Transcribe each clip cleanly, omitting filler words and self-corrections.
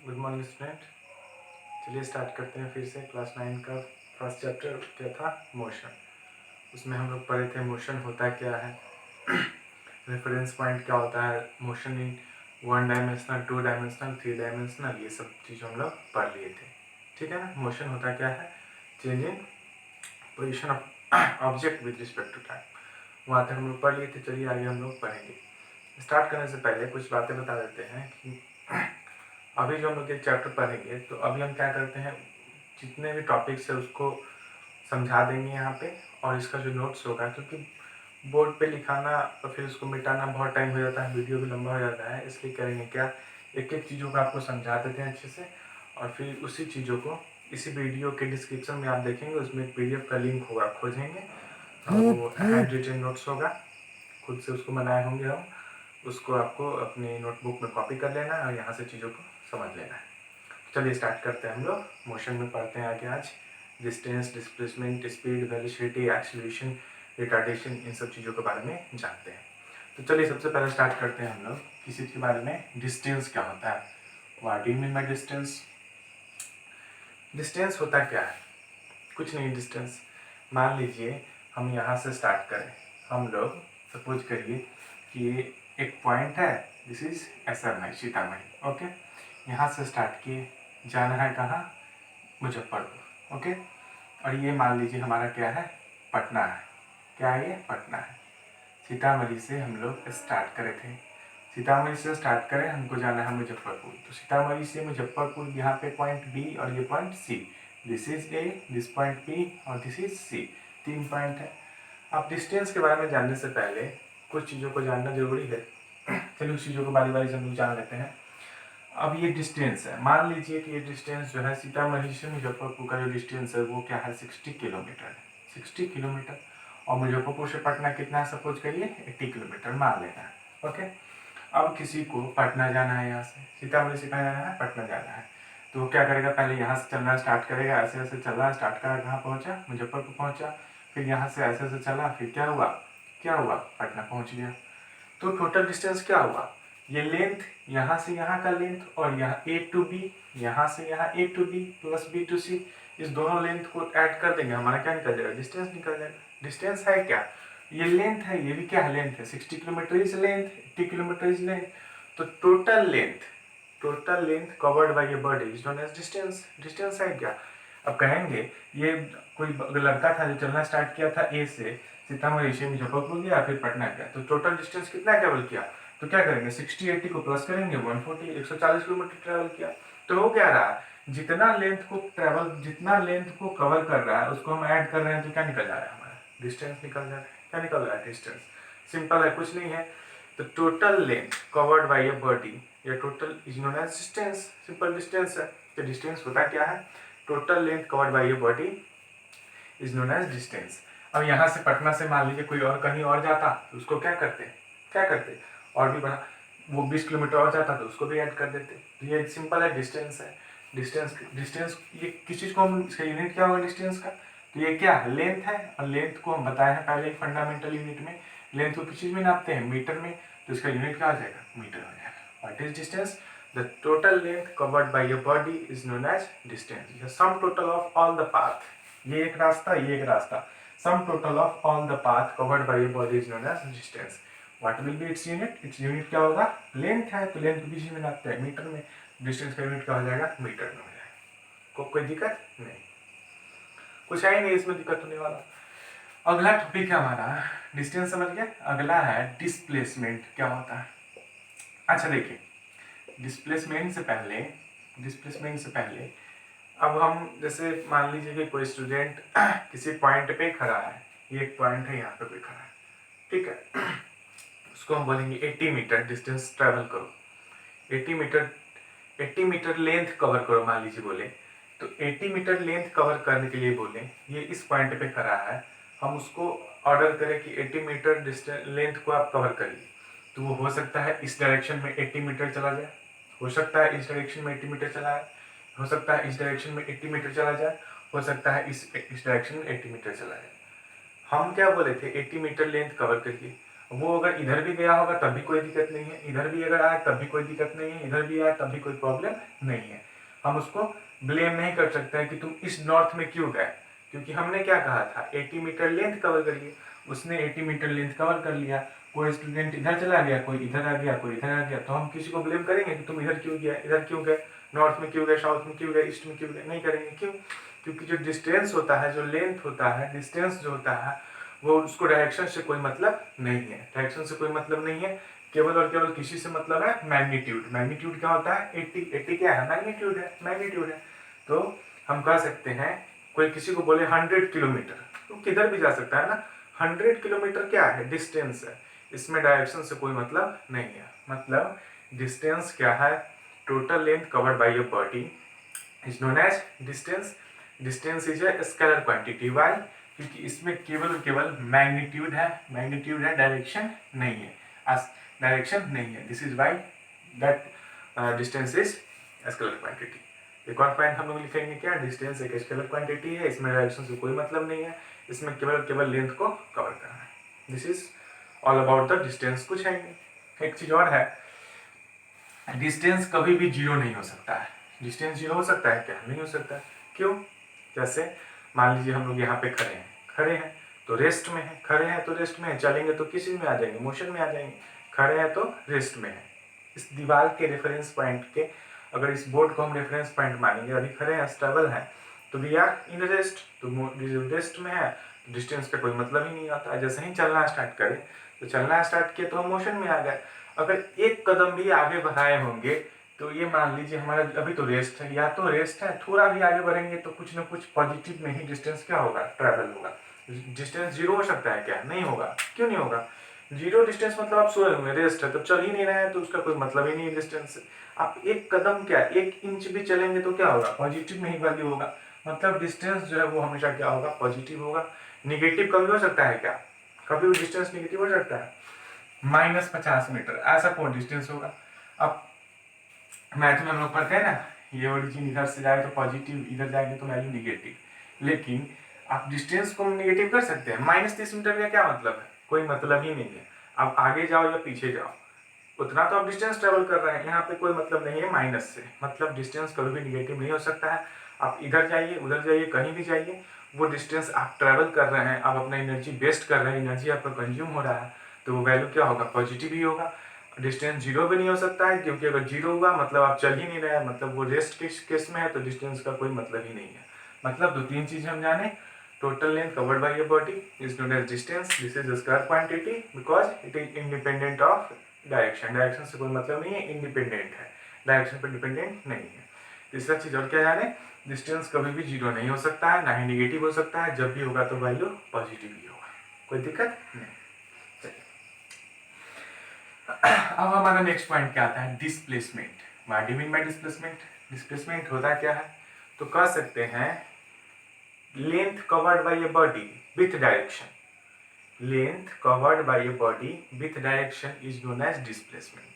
Good morning student. चलिए start करते हैं फिर से। क्लास 9 का फर्स्ट चैप्टर क्या था? मोशन। उसमें हम लोग पढ़े थे मोशन होता क्या है, रेफरेंस पॉइंट क्या होता है, motion in 1 dimensional, 2 dimensional, 3 dimensional, ये सब चीज़ हम लोग पढ़ लिए थे। ठीक है ना। मोशन होता क्या है? Change in position of object with respect to time. वहाँ तक हम लोग पढ़ लिए थे। चलिए आगे हम लोग पढ़ेंगे। स्टार्ट करने से पहले कुछ बातें बता देते हैं कि अभी जो हम लोग एक चैप्टर पढ़ेंगे तो अभी हम क्या करते हैं, जितने भी टॉपिक्स है उसको समझा देंगे यहाँ पे, और इसका जो नोट्स होगा, क्योंकि बोर्ड पे लिखाना और फिर उसको मिटाना बहुत टाइम हो जाता है, वीडियो भी लंबा हो जाता है, इसलिए करेंगे क्या, एक एक चीज़ों को आपको समझा देते हैं अच्छे से, और फिर उसी चीज़ों को इसी वीडियो के डिस्क्रिप्शन में आप देखेंगे, उसमें एक PDF का लिंक होगा, खोजेंगे और वो हैंड रिटन नोट्स होगा, खुद से उसको बनाए होंगे हम, उसको आपको अपनी नोटबुक में कॉपी कर लेना है और यहाँ से चीज़ों को समझ लेना है। चलिए स्टार्ट करते हैं। हम लोग मोशन में पढ़ते हैं आगे आज। Distance, displacement, speed, velocity, acceleration, retardation, इन सब चीज़ों के बारे में जानते हैं। तो चलिए सबसे पहले स्टार्ट करते हैं हम लोग किसी चीज़ के बारे में। डिस्टेंस क्या होता है? What do you mean by distance? Distance होता क्या है? कुछ नहीं। डिस्टेंस, मान लीजिए हम यहाँ से स्टार्ट करें, हम लोग सपोज करिए कि ये एक पॉइंट है, this is SRI Sitamarhi. Okay, यहाँ से स्टार्ट किए, जाना है कहाँ? मुजफ्फरपुर। ओके, और ये मान लीजिए हमारा क्या है? पटना है। क्या है ये? पटना है। सीतामढ़ी से हम लोग स्टार्ट करे थे, सीतामढ़ी से स्टार्ट करें, हमको जाना है मुजफ्फरपुर। तो सीतामढ़ी से मुजफ्फरपुर, यहाँ पे पॉइंट B और ये point C, this is A, this point B और दिस इज C, 3 पॉइंट है। अब डिस्टेंस के बारे में जानने से पहले कुछ चीज़ों को जानना जरूरी है। चलिए उस चीज़ों को बारी बारी से हम लोग जान लेते हैं। अब ये डिस्टेंस है, मान लीजिए कि ये डिस्टेंस जो है सीतामढ़ी से मुजफ्फरपुर का जो डिस्टेंस है वो क्या है? 60 किलोमीटर है। 60 किलोमीटर। और मुजफ्फरपुर से पटना कितना है? सपोज करिए 80 किलोमीटर मान लेना है। ओके, अब किसी को पटना जाना है, यहाँ से सीतामढ़ी से कहाँ जाना है? पटना जाना है। तो वो क्या करेगा? पहले यहाँ से चलना स्टार्ट करेगा, ऐसे ऐसे चला, स्टार्ट करा, कहाँ पहुँचा? मुजफ्फरपुर पहुँचा। फिर यहाँ से ऐसे ऐसे चला, फिर क्या हुआ? पटना पहुँच गया। तो टोटल डिस्टेंस क्या हुआ? ये लेंथ, यहाँ से यहाँ का लेंथ, और यहाँ A to B, यहाँ से यहाँ A to B plus B to C, इस दोनों लेंथ को ऐड कर देंगे, हमारा क्या निकल जाएगा? डिस्टेंस निकल जाएगा। डिस्टेंस है क्या? ये लेंथ है, ये भी क्या है? लेंथ है। 60 kilometre is length, 80 kilometre is length. तो total length covered by a body is known as distance. Distance है क्या? अब कहेंगे ये कोई लड़का था जो चलना स्टार्ट किया था A से, सीतामढ़ी से मुजफ्फरपुर गया, फिर पटना गया, तो टोटल डिस्टेंस कितना ट्रेवल किया? तो क्या करेंगे? 60 80 को प्लस करेंगे, 140, 140 किलोमीटर ट्रेवल किया। तो वो क्या रहा? जितना लेंथ को कवर कर रहा है उसको हम ऐड कर रहे हैं, तो क्या निकल जा रहा है? हमारा डिस्टेंस निकल जा रहा है। क्या निकल रहा है? डिस्टेंस। सिंपल है, कुछ नहीं है। तो total length covered by a body, या total is known as distance. Simple distance है। तो डिस्टेंस होता क्या है? Total length covered by a body is known as distance. अब यहाँ से पटना से मान लीजिए कोई और कहीं और जाता तो उसको क्या करते? और भी बड़ा, वो 20 किलोमीटर और जाता तो उसको भी ऐड कर देते। तो ये सिंपल है, डिस्टेंस है। डिस्टेंस ये किस चीज़ को हम, इसका यूनिट क्या होगा डिस्टेंस का? तो ये क्या है? लेंथ है, और लेंथ को हम बताए हैं पहले फंडामेंटल यूनिट में। लेंथ को किस चीज़ में नापते हैं? मीटर में। तो इसका यूनिट क्या हो जाएगा? मीटर हो जाएगा। What is distance? The total length covered by your body is known as distance. The sum total of all the path, ये एक रास्ता, ये एक रास्ता, sum total of all the path covered by your body is known as distance. What will be its unit? Its unit क्या होगा? Length है, तो लेंथ को किस में नापते हैं? मीटर में। डिस्टेंस का यूनिट क्या हो जाएगा? मीटर में हो जाएगा। कोई दिक्कत नहीं, कुछ है ही नहीं इसमें दिक्कत होने वाला। अगला टॉपिक है हमारा, डिस्टेंस समझ गए। अगला है डिस्प्लेसमेंट। क्या होता है? अच्छा देखिए, डिस्प्लेसमेंट से पहले अब हम जैसे मान लीजिए कि कोई स्टूडेंट किसी पॉइंट पे खड़ा है, ये एक पॉइंट है, यहाँ पे कोई खड़ा है, ठीक है। उसको हम बोलेंगे 80 मीटर डिस्टेंस ट्रेवल करो, 80 मीटर लेंथ कवर करो, मान लीजिए बोले। तो 80 मीटर लेंथ कवर करने के लिए बोले, ये इस पॉइंट पे खड़ा है, हम उसको ऑर्डर करें कि 80 मीटर डिस्टेंस लेंथ को आप कवर करिए। तो वो हो सकता है इस डायरेक्शन में 80 मीटर चला जाए, हो सकता है इस डायरेक्शन में 80 मीटर चला जाए, हो सकता है इस डायरेक्शन में 80 मीटर चला जाए, हो सकता है इस डायरेक्शन में 80 मीटर चला जाए। हम क्या बोले थे? 80 मीटर लेंथ कवर करिए। वो अगर इधर भी गया होगा तब भी कोई दिक्कत नहीं है, इधर भी अगर आया तब भी कोई दिक्कत नहीं है, इधर भी आया तब भी कोई प्रॉब्लम नहीं है। हम उसको ब्लेम नहीं कर सकते हैं कि तुम इस नॉर्थ में क्यों गए, क्योंकि हमने क्या कहा था 80 मीटर लेंथ कवर करिए, उसने 80 मीटर लेंथ कवर कर लिया, कोई स्टूडेंट इधर चला गया, कोई इधर आ गया, कोई इधर आ गया, तो हम किसी को ब्लेम करेंगे कि तुम इधर क्यों गया, इधर क्यों गए, नॉर्थ में क्यों गए, साउथ में क्यों गए, ईस्ट में क्यों गए, नहीं करेंगे। क्यों? क्योंकि जो डिस्टेंस होता है, जो लेंथ होता है, डिस्टेंस जो होता है, वो उसको डायरेक्शन से कोई मतलब नहीं है, डायरेक्शन से कोई मतलब नहीं है, केवल और केवल किसी से मतलब है मैग्नीट्यूड। मैग्नीट्यूड क्या होता है? 80 क्या है? मैग्नीट्यूड है, मैग्नीट्यूड है। तो हम कह सकते हैं कोई किसी को बोले 100 किलोमीटर, तो किधर भी जा सकता है ना, 100 किलोमीटर क्या है? डिस्टेंस है, इसमें डायरेक्शन से कोई मतलब नहीं है। मतलब डिस्टेंस क्या है? Total length covered by a body is known as distance. Distance is a scalar quantity. Why? क्योंकि इसमें केवल और केवल मैग्नीट्यूड है, मैग्नीट्यूड है, डायरेक्शन नहीं है, डायरेक्शन नहीं है। This is why that distance is scalar quantity. एक और पॉइंट हम लोग लिखेंगे क्या? डिस्टेंस एक स्केलर क्वांटिटी है, इसमें डायरेक्शन से कोई मतलब नहीं है, इसमें केवल केवल लेंथ को कवर करना है। This is all about the distance. कुछ है नहीं। एक चीज और है, डिस्टेंस कभी भी जीरो नहीं हो सकता है। डिस्टेंस जीरो हो सकता है क्या? नहीं हो सकता। क्यों? जैसे मान लीजिए हम लोग यहाँ पे खड़े हैं तो रेस्ट में है, खड़े हैं तो रेस्ट में है, चलेंगे तो किस में आ जाएंगे? मोशन में आ जाएंगे। खड़े हैं तो रेस्ट में है। इस दीवार के रेफरेंस पॉइंट के, अगर इस बोर्ड को हम रेफरेंस पॉइंट मानेंगे, अभी खड़े हैं, स्टेबल है, तो वी आर इन रेस्ट, तो रेस्ट में है, तो डिस्टेंस का कोई मतलब ही नहीं आता। जैसे ही चलना स्टार्ट करें, तो चलना स्टार्ट किया तो हम मोशन में आ गए। अगर एक कदम भी आगे बढ़ाए होंगे तो ये मान लीजिए हमारा अभी तो रेस्ट है, या तो रेस्ट है, थोड़ा भी आगे बढ़ेंगे तो कुछ ना कुछ पॉजिटिव में ही डिस्टेंस क्या होगा? ट्रैवल होगा। डिस्टेंस जीरो हो सकता है क्या? नहीं होगा। क्यों नहीं होगा? जीरो डिस्टेंस मतलब आप सोए हुए, रेस्ट है, तो चल ही नहीं रहे हैं, तो उसका कोई मतलब ही नहीं है डिस्टेंस से। आप एक कदम क्या, 1 इंच भी चलेंगे तो क्या होगा? पॉजिटिव में ही वैल्यू होगा। मतलब डिस्टेंस जो है वो हमेशा क्या होगा? पॉजिटिव होगा। निगेटिव कभी हो सकता है क्या? कभी भी डिस्टेंस निगेटिव हो सकता है? -50 मीटर ऐसा कौन डिस्टेंस होगा? अब मैथ में हम लोग पढ़ते हैं ना, ये ओरिजिन इधर से जाए तो पॉजिटिव, इधर जाएंगे तो वैल्यू निगेटिव। लेकिन आप डिस्टेंस को निगेटिव कर सकते हैं। -30 मीटर का क्या मतलब है? कोई मतलब ही नहीं है। आप आगे जाओ या पीछे जाओ, उतना तो आप डिस्टेंस ट्रेवल कर रहे हैं, यहाँ पे कोई मतलब नहीं है माइनस से। मतलब डिस्टेंस कभी भी निगेटिव नहीं हो सकता है। आप इधर जाइए, उधर जाइए, कहीं भी जाइए, वो डिस्टेंस आप ट्रेवल कर रहे हैं, आप अपना एनर्जी वेस्ट कर रहे हैं, एनर्जी आपका कंज्यूम हो रहा है, तो वो वैल्यू क्या होगा? पॉजिटिव ही होगा। डिस्टेंस जीरो भी नहीं हो सकता है, क्योंकि अगर जीरो हुआ मतलब आप चल ही नहीं रहे, मतलब वो रेस्ट के केस में है, तो डिस्टेंस का कोई मतलब ही नहीं है। मतलब 2-3 चीजें हम जाने, total length covered by a body is known as distance. This is a scalar quantity because it is independent of direction. Direction से कोई मतलब नहीं है, इंडिपेंडेंट है, डायरेक्शन पर डिपेंडेंट नहीं है। तीसरा चीज और क्या जाने, डिस्टेंस कभी भी जीरो नहीं हो सकता है, ना ही निगेटिव हो सकता है, जब भी होगा तो वैल्यू पॉजिटिव ही होगा। कोई दिक्कत नहीं। अब हमारा नेक्स्ट पॉइंट क्या आता है? Displacement. What do you mean by displacement? Displacement होता क्या है? तो कह सकते हैं length covered by a body with direction, length covered by a body with direction is known as displacement.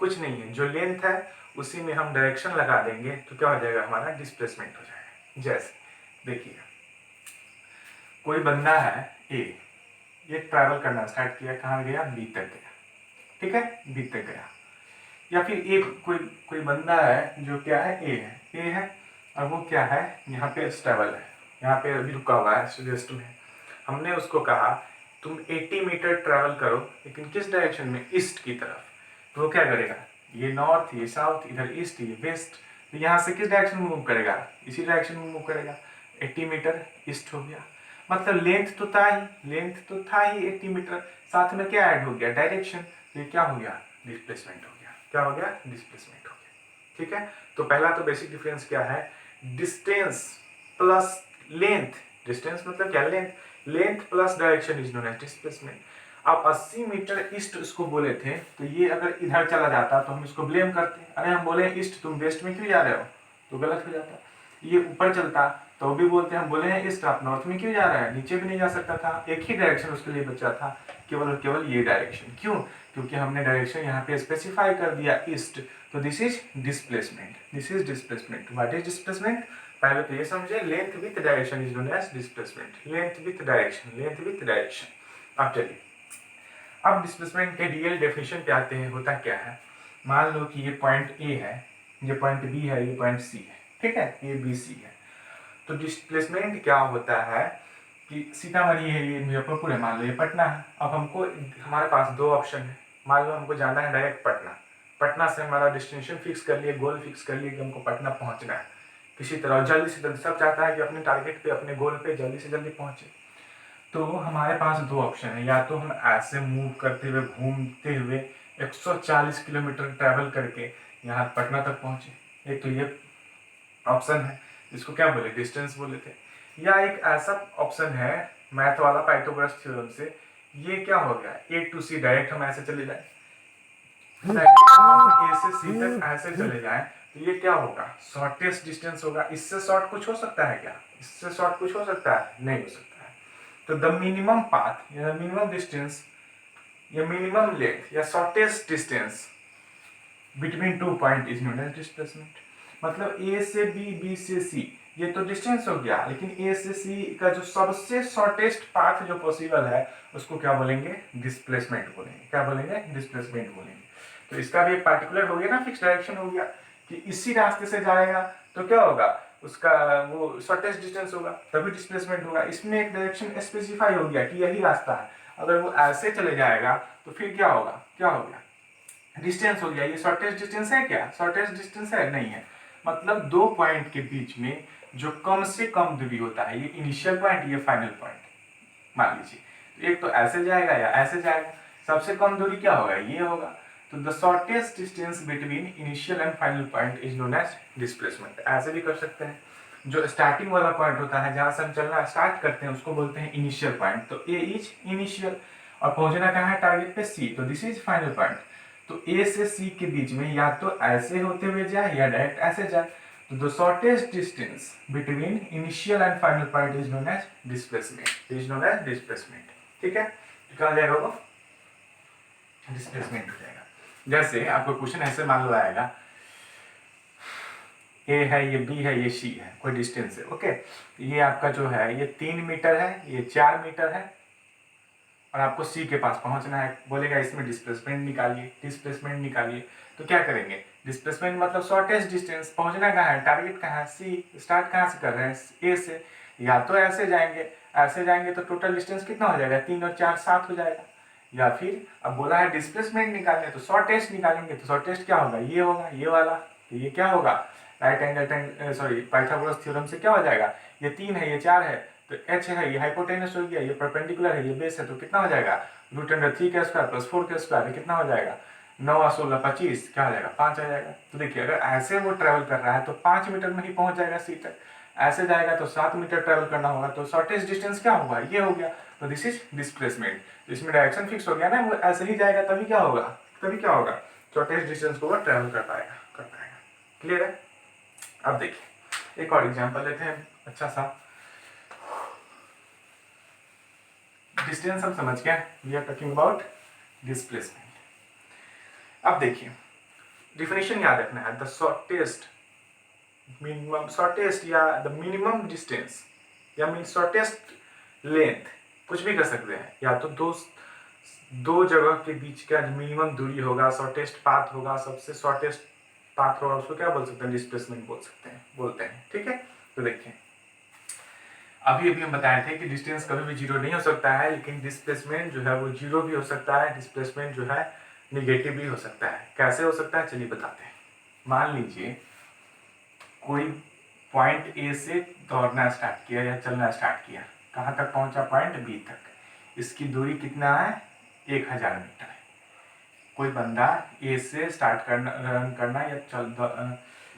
कुछ नहीं है, जो लेंथ है उसी में हम डायरेक्शन लगा देंगे तो क्या हो जाएगा? हमारा डिस्प्लेसमेंट हो जाएगा। जैसे देखिए, कोई बंदा है ए, ये ट्रैवल करना स्टार्ट किया, कहाँ गया? बी तक गया, ठीक है, बी तक गया। या फिर एक कोई बंदा है जो क्या है? ए है, और वो क्या है? यहाँ पे स्टेबल है, यहाँ पे अभी रुका हुआ है रेस्ट में। हमने उसको कहा तुम 80 मीटर ट्रैवल करो, लेकिन किस डायरेक्शन में? ईस्ट की तरफ। तो वो क्या करेगा? ये नॉर्थ, ये साउथ, इधर ईस्ट, ये वेस्ट, तो यहाँ से किस डायरेक्शन में मूव करेगा? इसी डायरेक्शन में मूव करेगा। 80 मीटर ईस्ट हो गया, मतलब लेंथ तो था ही, लेंथ तो था ही 80 मीटर, साथ में क्या ऐड हो गया? डायरेक्शन। तो ये क्या हो गया? डिस्प्लेसमेंट हो गया। क्या हो गया? डिस्प्लेसमेंट हो गया। ठीक है, तो पहला तो बेसिक डिफरेंस क्या है? Distance plus length. डिस्टेंस मतलब क्या? Length. Length plus direction is known as displacement. आप 80 मीटर ईस्ट उसको बोले थे, तो ये अगर इधर चला जाता तो हम इसको ब्लेम करते, अरे हम बोले ईस्ट, तुम वेस्ट में क्यों जा रहे हो, तो गलत हो जाता। ये ऊपर चलता तो भी बोलते हम बोले हैं ईस्ट, आप नॉर्थ में क्यों जा रहे हैं, नीचे भी नहीं जा सकता था, एक ही डायरेक्शन उसके लिए बचा था, केवल और केवल ये डायरेक्शन। क्यों? क्योंकि हमने डायरेक्शन यहाँ पे स्पेसिफाई कर दिया ईस्ट, तो this is displacement. This is displacement. What is displacement? पहले तो ये समझे, length with direction is known as displacement. Length with direction, length with direction. अब चलिए, अब डिस्प्लेसमेंट के रियल डेफिनेशन पे आते हैं, होता क्या है। मान लो कि ये पॉइंट ए है, ये पॉइंट बी है, ये पॉइंट सी है, ठीक है, ये बी सी है। तो डिस्प्लेसमेंट क्या होता है कि सीतामढ़ी है, ये मुजफ्फरपुर है, मान लो ये पटना है। अब हमको, हमारे पास दो ऑप्शन है। मान लो हमको जाना है डायरेक्ट पटना, पटना से हमारा डेस्टिनेशन फिक्स कर लिए, गोल फिक्स कर लिए कि हमको पटना पहुंचना है किसी तरह, जल्दी से जल्दी। सब चाहता है कि अपने टारगेट पे, अपने गोल पे जल्दी से जल्दी पहुंचे। तो हमारे पास दो ऑप्शन है, या तो हम ऐसे मूव करते हुए, घूमते हुए 140 किलोमीटर ट्रैवल करके यहाँ पटना तक पहुंचे। एक तो ये ऑप्शन है, इसको क्या बोले, डिस्टेंस बोले थे। या एक ऐसा ऑप्शन है मैथ वाला, पाइथागोरस थ्योरम से, ये क्या हो गया, ए टू सी डायरेक्ट हम ऐसे चले जाए, ए से सी तक ऐसे चले जाए, तो ये क्या होगा, शॉर्टेस्ट डिस्टेंस होगा। इससे शॉर्ट कुछ हो सकता है क्या, इससे शॉर्ट कुछ हो सकता है, नहीं हो सकता है। तो द मिनिमम पाथ या मिनिमम डिस्टेंस या मिनिमम लेंथ या shortest distance between two point is known as displacement. मतलब ए से बी, बी से सी, ये तो डिस्टेंस हो गया, लेकिन ए से सी का जो सबसे शॉर्टेस्ट पाथ जो पॉसिबल है उसको क्या बोलेंगे, डिस्प्लेसमेंट बोलेंगे। क्या बोलेंगे, डिस्प्लेसमेंट बोलेंगे। तो इसका भी एक पार्टिकुलर हो गया ना, फिक्स डायरेक्शन हो गया कि इसी रास्ते से जाएगा तो क्या होगा, उसका वो शॉर्टेस्ट डिस्टेंस होगा, तभी डिस्प्लेसमेंट होगा। इसमें एक डायरेक्शन स्पेसिफाई हो गया कि यही रास्ता है। अगर वो ऐसे चले जाएगा तो फिर क्या होगा, क्या हो गया, डिस्टेंस हो गया। ये शॉर्टेस्ट डिस्टेंस है क्या, शॉर्टेस्ट डिस्टेंस है, नहीं है। मतलब दो पॉइंट के बीच में जो कम से कम दूरी होता है, ये इनिशियल पॉइंट, ये फाइनल पॉइंट मान लीजिए, तो एक तो ऐसे जाएगा या ऐसे जाएगा। सबसे कम दूरी क्या होगा, ये होगा। तो the shortest distance between initial and final point is known as displacement. ऐसे भी कर सकते हैं। जो स्टार्टिंग वाला पॉइंट होता है, जहां से हम चलना स्टार्ट करते हैं, उसको बोलते हैं इनिशियल पॉइंट। तो ए इज इनिशियल, और पहुंचना कहाँ है, टारगेट पे सी, तो दिस इज फाइनल पॉइंट। तो ए से सी के बीच में या तो ऐसे होते हुए जाए या डायरेक्ट ऐसे जाए। तो the shortest distance between initial and final point is known as displacement, is known as displacement. ठीक है, क्या हो जाएगा वो, डिस्प्लेसमेंट हो जाएगा। जैसे आपको क्वेश्चन ऐसे मान लो आएगा, ए है, ये बी है, ये सी है, कोई डिस्टेंस है, ओके। ये आपका जो है, ये 3 मीटर है, ये 4 मीटर है, और आपको सी के पास पहुंचना है। बोलेगा इसमें डिस्प्लेसमेंट निकालिए, डिस्प्लेसमेंट निकालिए। तो क्या करेंगे, डिस्प्लेसमेंट मतलब शॉर्टेस्ट डिस्टेंस, पहुंचना कहाँ है, टारगेट कहाँ है, सी। स्टार्ट कहाँ से कर रहे हैं, ए से। या तो ऐसे जाएंगे, ऐसे जाएंगे तो टोटल डिस्टेंस कितना हो जाएगा, 3 और 4 7 हो जाएगा। या फिर अब बोला है डिस्प्लेसमेंट निकालने, तो शॉर्टेस्ट निकालेंगे। तो शॉर्टेस्ट क्या होगा, ये होगा, ये वाला। तो ये क्या होगा, right angle sorry Pythagoras theorem से क्या हो जाएगा, ये 3 है, ये 4 है, तो h है, ये हाइपोटेनस हो गया, ये परपेंडिकुलर है, ये बेस है, तो कितना हो जाएगा, √3 का स्क्वायर प्लस 4 का स्क्वायर, कितना हो जाएगा, 9 और 16 25, क्या हो जाएगा, 5 आ जाएगा। तो देखिए, अगर ऐसे वो ट्रेवल कर रहा है तो 5 मीटर में ही पहुंच जाएगा सी तक। ऐसे जाएगा तो 7 मीटर ट्रेवल करना होगा, तो शॉर्टेस्ट डिस्टेंस क्या होगा, ये हो गया। तो दिस इज डिस्प्लेसमेंट। तो इसमें डायरेक्शन फिक्स हो गया ना, वो ऐसे ही जाएगा, तभी क्या होगा, तभी क्या होगा, शॉर्टेस्ट डिस्टेंस को वो ट्रेवल कर पाएगा, कर पाएगा। क्लियर है। अब देखिए एक और एग्जांपल लेते हैं अच्छा सा। डिस्टेंस हम समझ गए, we are talking about displacement. अब देखिए डिफिनेशन याद रखना है, द शॉर्टेस्ट, मिनिमम शॉर्टेस्ट या द मिनिमम डिस्टेंस या मीन शॉर्टेस्ट लेंथ, कुछ भी कर सकते हैं। या तो दो जगह के बीच का मिनिमम दूरी होगा, शॉर्टेस्ट पाथ होगा, सबसे शॉर्टेस्ट पाथ होगा, उसको क्या बोल सकते हैं, डिस्प्लेसमेंट बोल सकते हैं, बोलते हैं। ठीक है, तो देखिए अभी हम बताए थे कि डिस्टेंस कभी भी जीरो नहीं हो सकता है, लेकिन डिस्प्लेसमेंट जो है वो जीरो भी हो सकता है, डिस्प्लेसमेंट जो है निगेटिव भी हो सकता है। कैसे हो सकता है, चलिए बताते हैं। मान लीजिए कोई पॉइंट ए से दौड़ना स्टार्ट किया या चलना स्टार्ट किया, कहाँ तक पहुंचा, पॉइंट बी तक। इसकी दूरी कितना है, 1000 मीटर। कोई बंदा ए से स्टार्ट करना, रन करना या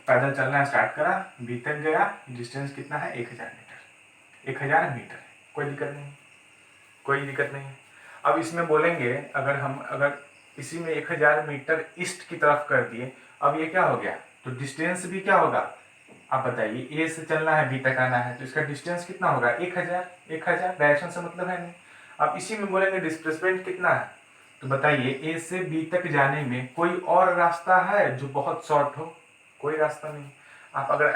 पैदल चलना स्टार्ट करा, बी तक गया, डिस्टेंस कितना है, 1000 मीटर। 1000 मीटर, कोई दिक्कत नहीं, कोई दिक्कत नहीं। अब इसमें बोलेंगे अगर इसी में 1000 मीटर ईस्ट की तरफ कर दिए, अब ये क्या हो गया, तो डिस्टेंस भी क्या होगा, आप बताइए। ए से चलना है, बी तक आना है, तो इसका डिस्टेंस कितना होगा, 1000। 1000 डायरेक्शन से मतलब है नहीं। अब इसी में बोलेंगे डिस्प्लेसमेंट कितना है, तो बताइए ए से बी तक जाने में कोई और रास्ता है जो बहुत शॉर्ट हो, कोई रास्ता नहीं। आप अगर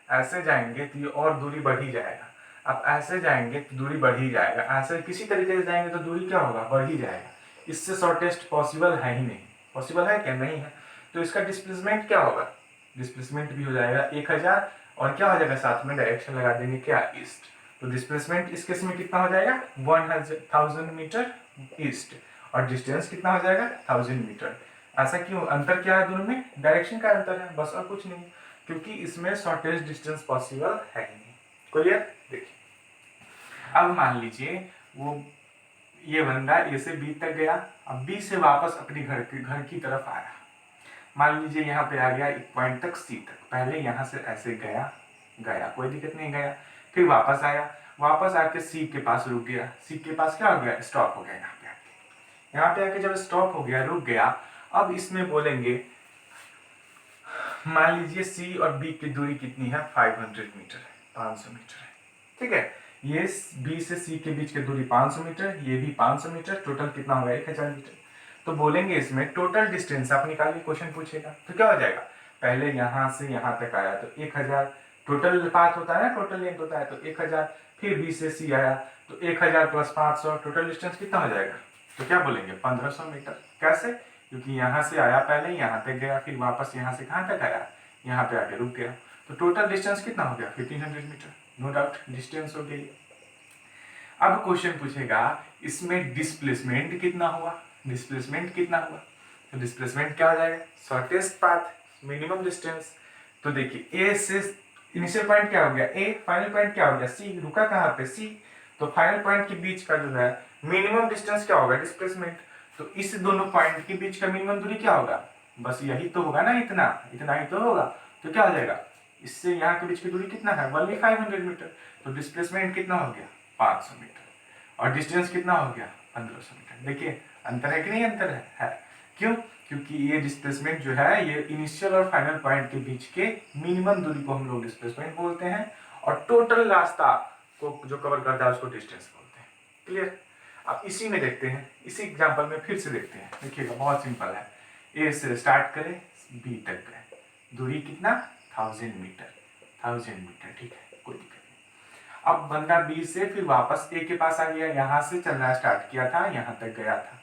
ऐसे जाएंगे तो ये और दूरी बढ़ ही जाएगा। आप ऐसे जाएंगे तो दूरी बढ़ ही जाएगा, ऐसे किसी तरीके से जाएंगे तो दूरी क्या होगा, बढ़ ही जाएगा। इससे शॉर्टेस्ट पॉसिबल है ही नहीं। पॉसिबल है क्या, नहीं है। तो इसका डिस्प्लेसमेंट क्या होगा, डिस्प्लेसमेंट भी हो जाएगा 1000 और क्या हो जाएगा, साथ में डायरेक्शन लगा देंगे क्या, ईस्ट। तो डिस्प्लेसमेंट इस केस में कितना हो जाएगा, 1000 मीटर ईस्ट, और डिस्टेंस कितना हो जाएगा 1000 मीटर। ऐसा क्यों, अंतर क्या है दोनों में, डायरेक्शन का अंतर है बस, और कुछ नहीं, क्योंकि इसमें शॉर्टेस्ट डिस्टेंस पॉसिबल है ही नहीं। क्लियर। देखिए अब मान लीजिए वो ये बंदा ए से बी तक गया, अब बी से वापस अपने घर की तरफ आया। मान लीजिए यहाँ पे आ गया एक पॉइंट तक सी तक, पहले यहाँ से ऐसे गया कोई दिक्कत नहीं, गया फिर वापस आया, वापस आके सी के पास रुक गया, सी के पास क्या हो गया, स्टॉप हो गया। यहाँ पे आके जब स्टॉप हो गया, रुक गया, अब इसमें बोलेंगे मान लीजिए सी और बी की दूरी कितनी है, 500 मीटर, 500 मीटर है, ठीक है। ये बी से सी के बीच की दूरी 500 मीटर, ये भी 500 मीटर, टोटल कितना होगा 1000 मीटर। तो बोलेंगे इसमें टोटल डिस्टेंस आप निकालिए, क्वेश्चन पूछेगा तो क्या हो जाएगा, पहले यहाँ से यहाँ तक आया तो 1000, टोटल पाथ होता है ना, टोटल लेंथ होता है तो 1000, फिर बी से सी आया तो 1000 प्लस 500, टोटल डिस्टेंस कितना हो जाएगा, तो क्या बोलेंगे 1500 मीटर। कैसे, क्योंकि यहाँ से आया पहले, यहाँ तक गया, फिर वापस यहाँ से कहाँ तक आया, यहाँ पे आके रुक गया, तो टोटल डिस्टेंस कितना हो गया 1500 मीटर, नो डाउट डिस्टेंस हो गई। अब क्वेश्चन पूछेगा इसमें डिस्प्लेसमेंट कितना हुआ, डिस्प्लेसमेंट कितना हुआ, तो डिस्प्लेसमेंट क्या हो जाएगा, शॉर्टेस्ट पाथ मिनिमम डिस्टेंस। तो देखिए ए से इनिशियल पॉइंट क्या हो गया ए, फाइनल पॉइंट क्या हो गया सी, रुका कहाँ पे सी, तो फाइनल पॉइंट के बीच का जो है मिनिमम डिस्टेंस क्या होगा, डिस्प्लेसमेंट। तो इस दोनों पॉइंट के बीच का मिनिमम दूरी क्या होगा, बस यही तो होगा ना, इतना इतना ही तो होगा। तो क्या हो जाएगा, इससे यहाँ के बीच की दूरी कितना है, ओनली 500 मीटर। तो डिस्प्लेसमेंट कितना हो गया 500 मीटर, और डिस्टेंस कितना हो गया 1500 मीटर। देखिए अंतर है कि नहीं, अंतर है। क्यों, क्योंकि ये डिस्प्लेसमेंट जो है ये इनिशियल और फाइनल पॉइंट के बीच के मिनिमम दूरी को हम लोग डिस्प्लेसमेंट बोलते हैं, और टोटल रास्ता को जो कवर करता है उसको डिस्टेंस बोलते हैं। क्लियर। अब इसी में देखते हैं, इसी एग्जांपल में फिर से देखते हैं। देखिएगा बहुत सिंपल है, ए से स्टार्ट करें बी तक गए, दूरी कितना 1000 मीटर, 1000 मीटर, ठीक है कोई दिक्कत नहीं। अब बंदा बी से फिर वापस ए के पास आ गया, यहाँ से चलना स्टार्ट किया था, यहाँ तक गया था,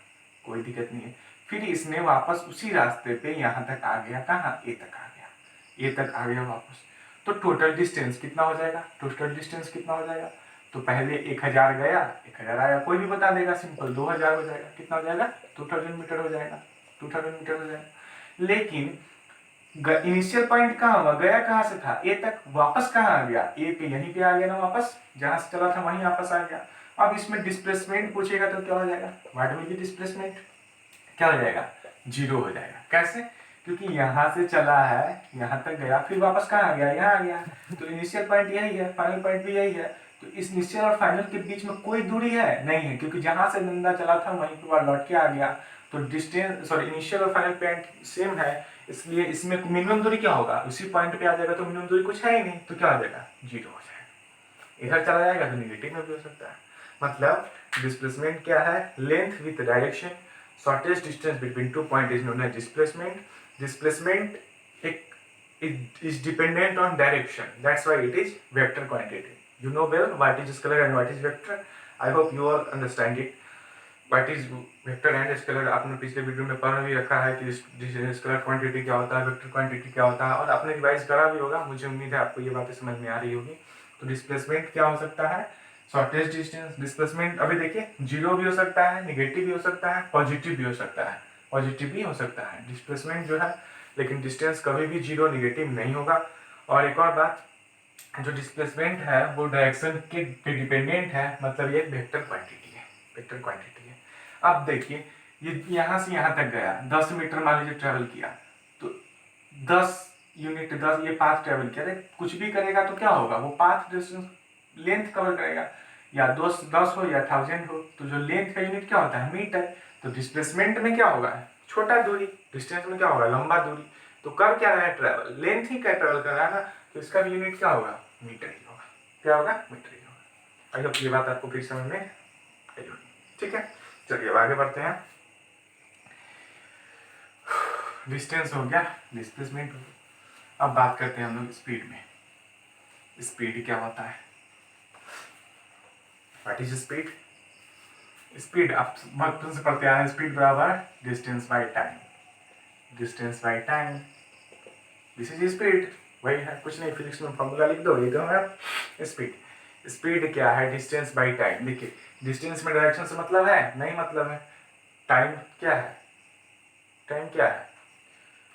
कोई दिक्कत नहीं है। फिर इसने वापस उसी रास्ते पे यहाँ तक आ गया, कहाँ ए तक आ गया, ए तक आ गया वापस। तो टोटल डिस्टेंस कितना हो जाएगा, टोटल डिस्टेंस कितना हो जाएगा, तो पहले 1000 गया 1000 आया, कोई भी बता देगा सिंपल, 2000 हो जाएगा, कितना हो जाएगा 2000 मीटर हो जाएगा, 2000 मीटर हो जाएगा। लेकिन इनिशियल पॉइंट कहाँ हुआ, गया कहाँ से था ए तक, वापस कहाँ आ गया ए पे, यहीं पे आ गया ना वापस, जहां से चला था वहीं वापस आ गया। अब इसमें डिस्प्लेसमेंट पूछेगा तो क्या हो जाएगा, व्हाट विल बी डिस्प्लेसमेंट, क्या हो जाएगा 0 हो जाएगा। कैसे, क्योंकि यहाँ से चला है यहाँ तक गया, फिर वापस कहाँ आ गया, यहाँ आ गया, तो इनिशियल पॉइंट यही है, फाइनल पॉइंट भी यही है। तो इस इनिशियल और फाइनल के बीच में कोई दूरी है नहीं है, क्योंकि जहां से बंदा चला था वहीं पर लौट के आ गया। तो डिस्टेंस सॉरी इनिशियल और फाइनल पॉइंट सेम है, इसलिए इसमें मिनिमम दूरी क्या होगा, उसी पॉइंट पे आ जाएगा, तो मिनिमम दूरी कुछ है ही नहीं, तो क्या हो जाएगा 0 हो जाएगा। इधर चला जाएगा तो निगेटिव में भी हो सकता है। मतलब डिस्प्लेसमेंट क्या है, length with direction, shortest distance between two point is known as displacement. Displacement is dependent on direction, that's why it is vector quantity. You know well what is scalar and what is vector. I hope you all understand it. What is vector and scalar आपने पिछले video में पढ़ भी रखा है कि scalar quantity क्या होता है, वेक्टर क्वांटिटी क्या होता है, और आपने रिवाइज करा भी होगा, मुझे उम्मीद है आपको ये बातें समझ में आ रही होगी। तो डिस्प्लेसमेंट क्या हो सकता है, शॉर्टेस्ट डिस्टेंस। डिस्प्लेसमेंट अभी देखिए 0 भी हो सकता है, निगेटिव भी हो सकता है, पॉजिटिव भी हो सकता है, पॉजिटिव भी हो सकता है डिस्प्लेसमेंट जो है, लेकिन डिस्टेंस कभी भी 0 निगेटिव नहीं होगा। और एक और बात, जो डिस्प्लेसमेंट है वो डायरेक्शन के पे डिपेंडेंट है, मतलब ये वेक्टर क्वांटिटी है, वेक्टर क्वांटिटी है। अब देखिए ये यहाँ से यहाँ तक गया 10 मीटर मान लीजिए ट्रेवल किया, तो 10 यूनिट 10 ये पाथ ट्रेवल किया, कुछ भी करेगा तो क्या होगा, वो पाथ डिस्टेंस लेंथ कवर करेगा, या 10 हो या 1000 हो, तो जो लेंथ का यूनिट क्या होता है मीटर। तो डिस्प्लेसमेंट में क्या होगा छोटा दूरी, डिस्टेंस में क्या होगा लंबा दूरी। तो कर क्या रहा है ट्रेवल, लेंथ ही क्या ट्रेवल कर रहा है ना, तो इसका भी यूनिट क्या होगा मीटर ही होगा, क्या होगा मीटर ही होगा। आई होप ये बात आपको फिर समझ में आई होगी, ठीक है। चलिए अब आगे बढ़ते हैं। डिस्टेंस हो गया, डिस्प्लेसमेंट हो गया। अब बात करते हैं हम लोग स्पीड में। स्पीड क्या होता है, व्हाट इज स्पीड? स्पीड आप बचपन से पढ़ते आए हैं, स्पीड बराबर distance by time, distance by time, this is speed. वही है, कुछ नहीं, फिजिक्स में फॉर्मूला लिख दो, ये तो है स्पीड। स्पीड क्या है? Distance by time. देखिए डिस्टेंस में डायरेक्शन से मतलब है नहीं, मतलब है टाइम क्या है, टाइम क्या है?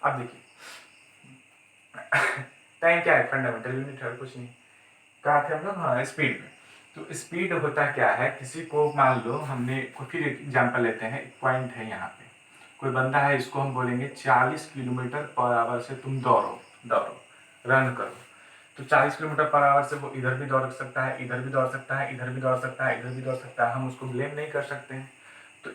अब देखिए टाइम क्या है? फंडामेंटल यूनिट है, कुछ नहीं। कहा थे हम लोग? हाँ, स्पीड में। तो स्पीड होता क्या है, किसी को मान लो हमने फिर एग्जाम्पल लेते हैं, एक पॉइंट है यहाँ पे, कोई बंदा है, इसको हम बोलेंगे 40 किलोमीटर पर आवर से तुम दौड़ो, रन करो। तो 40 किलोमीटर पर आवर से वो इधर भी दौड़ सकता है, इधर भी दौड़ सकता है, इधर भी दौड़ सकता है, इधर भी दौड़ सकता है, हम उसको ब्लेम नहीं कर सकते हैं। तो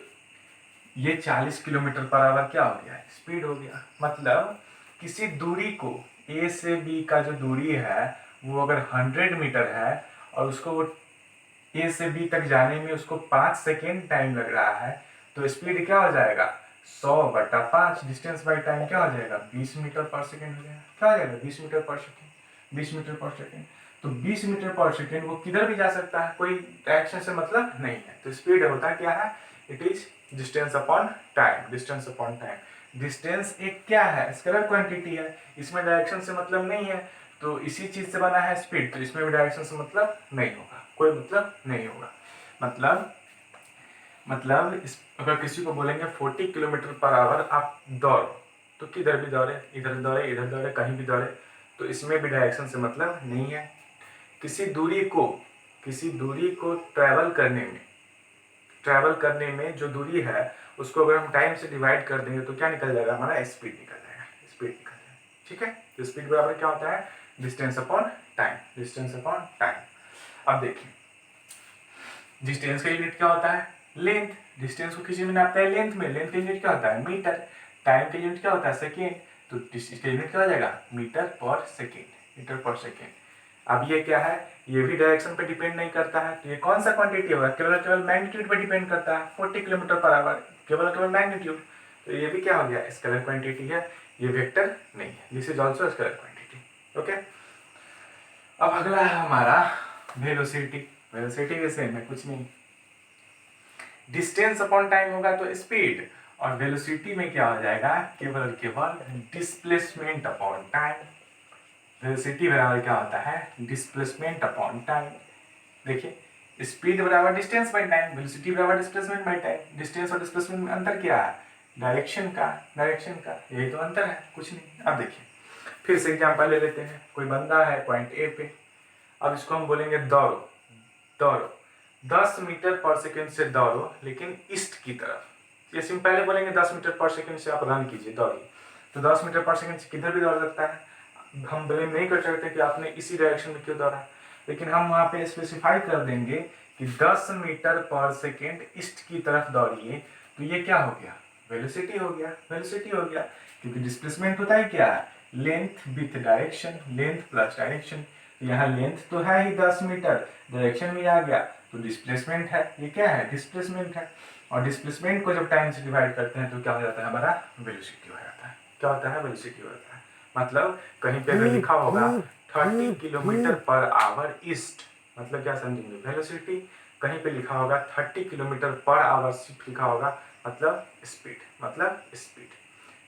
ये 40 किलोमीटर पर आवर क्या हो गया? स्पीड हो गया। मतलब किसी दूरी को, ए से बी का जो दूरी है वो अगर 100 मीटर है और उसको वो ए से बी तक जाने में उसको 5 सेकेंड टाइम लग रहा है, तो स्पीड क्या हो जाएगा? 100/5, डिस्टेंस बाय टाइम क्या हो जाएगा? 20 मीटर पर सेकेंड हो जाएगा। क्या हो जाएगा? 20 metre per second, 20 metre per second. तो 20 मीटर पर सेकेंड वो किधर भी जा सकता है, कोई डायरेक्शन से मतलब नहीं है। तो स्पीड होता क्या है? It is distance upon time, distance upon time. Distance एक क्या है? स्केलर क्वांटिटी है, इसमें डायरेक्शन से मतलब नहीं है, तो इसी चीज से बना है स्पीड, तो इसमें भी डायरेक्शन से मतलब नहीं होगा, कोई मतलब नहीं होगा। मतलब अगर किसी को बोलेंगे 40 किलोमीटर पर आवर आप दौड़ो, तो किधर भी दौड़े, इधर दौड़े, इधर दौड़े, कहीं भी दौड़े, तो इसमें भी डायरेक्शन से मतलब नहीं है। किसी दूरी को ट्रैवल करने में जो दूरी है उसको अगर हम टाइम से डिवाइड कर देंगे तो क्या निकल जाएगा? हमारा स्पीड निकल जाएगा। ठीक है, तो स्पीड बराबर क्या होता है? Distance upon time, distance upon time. अब देखिए डिस्टेंस का यूनिट क्या होता है? लेंथ। डिस्टेंस को किसी में नापते हैं लेंथ में, लेंथ का यूनिट क्या होता है? मीटर। टाइम का यूनिट क्या होता है? सेकेंड। तो इसका यूनिट क्या हो जाएगा? Metre per second, metre per second. अब ये क्या है? ये भी डायरेक्शन पे डिपेंड नहीं करता है, तो ये कौन सा क्वांटिटी होगा? केवल मैग्नीट्यूड पे डिपेंड करता है, 40 किलोमीटर पर आवर, केवल मैग्नीट्यूड। तो ये भी क्या हो गया? स्केलर क्वांटिटी है, ये वेक्टर नहीं है, this is also scalar quantity. Okay, अब अगला है हमारा वेलोसिटी। वेलोसिटी भी सेम है, कुछ नहीं, डिस्टेंस अपॉन टाइम होगा तो स्पीड, और वेलोसिटी में क्या हो जाएगा? केवल डिस्प्लेसमेंट अपॉन टाइम। वेलोसिटी बराबर क्या होता है? Displacement upon time. देखिए स्पीड बराबर डिस्टेंस बाय टाइम, वेलोसिटी बराबर डिस्प्लेसमेंट बाय टाइम। डिस्टेंस और डिस्प्लेसमेंट में अंतर क्या है? डायरेक्शन का, यही तो अंतर है, कुछ नहीं। अब देखिए फिर से एग्जांपल ले लेते हैं, कोई बंदा है पॉइंट ए पे, अब इसको हम बोलेंगे दौड़ो 10 मीटर पर सेकेंड से दौड़ो, लेकिन ईस्ट की तरफ। ये पहले बोलेंगे 10 मीटर पर सेकेंड से आप रन कीजिए, दौड़िए, तो 10 मीटर पर सेकेंड से किधर भी दौड़ सकता है, हम ब्लेम नहीं कर सकते कि आपने इसी डायरेक्शन में क्यों दौड़ा, लेकिन हम वहां पे स्पेसिफाई कर देंगे कि 10 मीटर पर सेकेंड ईस्ट की तरफ दौड़िए, तो ये क्या हो गया? वेलोसिटी हो गया, क्योंकि डिस्प्लेसमेंट होता है क्या? Length with direction, length plus direction. यहाँ लेंथ तो है ही 10 मीटर, डायरेक्शन भी आ गया, तो डिस्प्लेसमेंट है, ये क्या है? डिस्प्लेसमेंट है। और डिस्प्लेसमेंट को जब टाइम से डिवाइड करते हैं तो क्या हो जाता है? हमारा वेलोसिटी हो जाता है। क्या होता है? वेलोसिटी हो जाता है। मतलब कहीं पे अगर लिखा होगा 30 किलोमीटर पर आवर ईस्ट, मतलब क्या समझेंगे? वेलोसिटी। कहीं पे लिखा होगा 30 किलोमीटर पर आवर लिखा होगा, मतलब speed.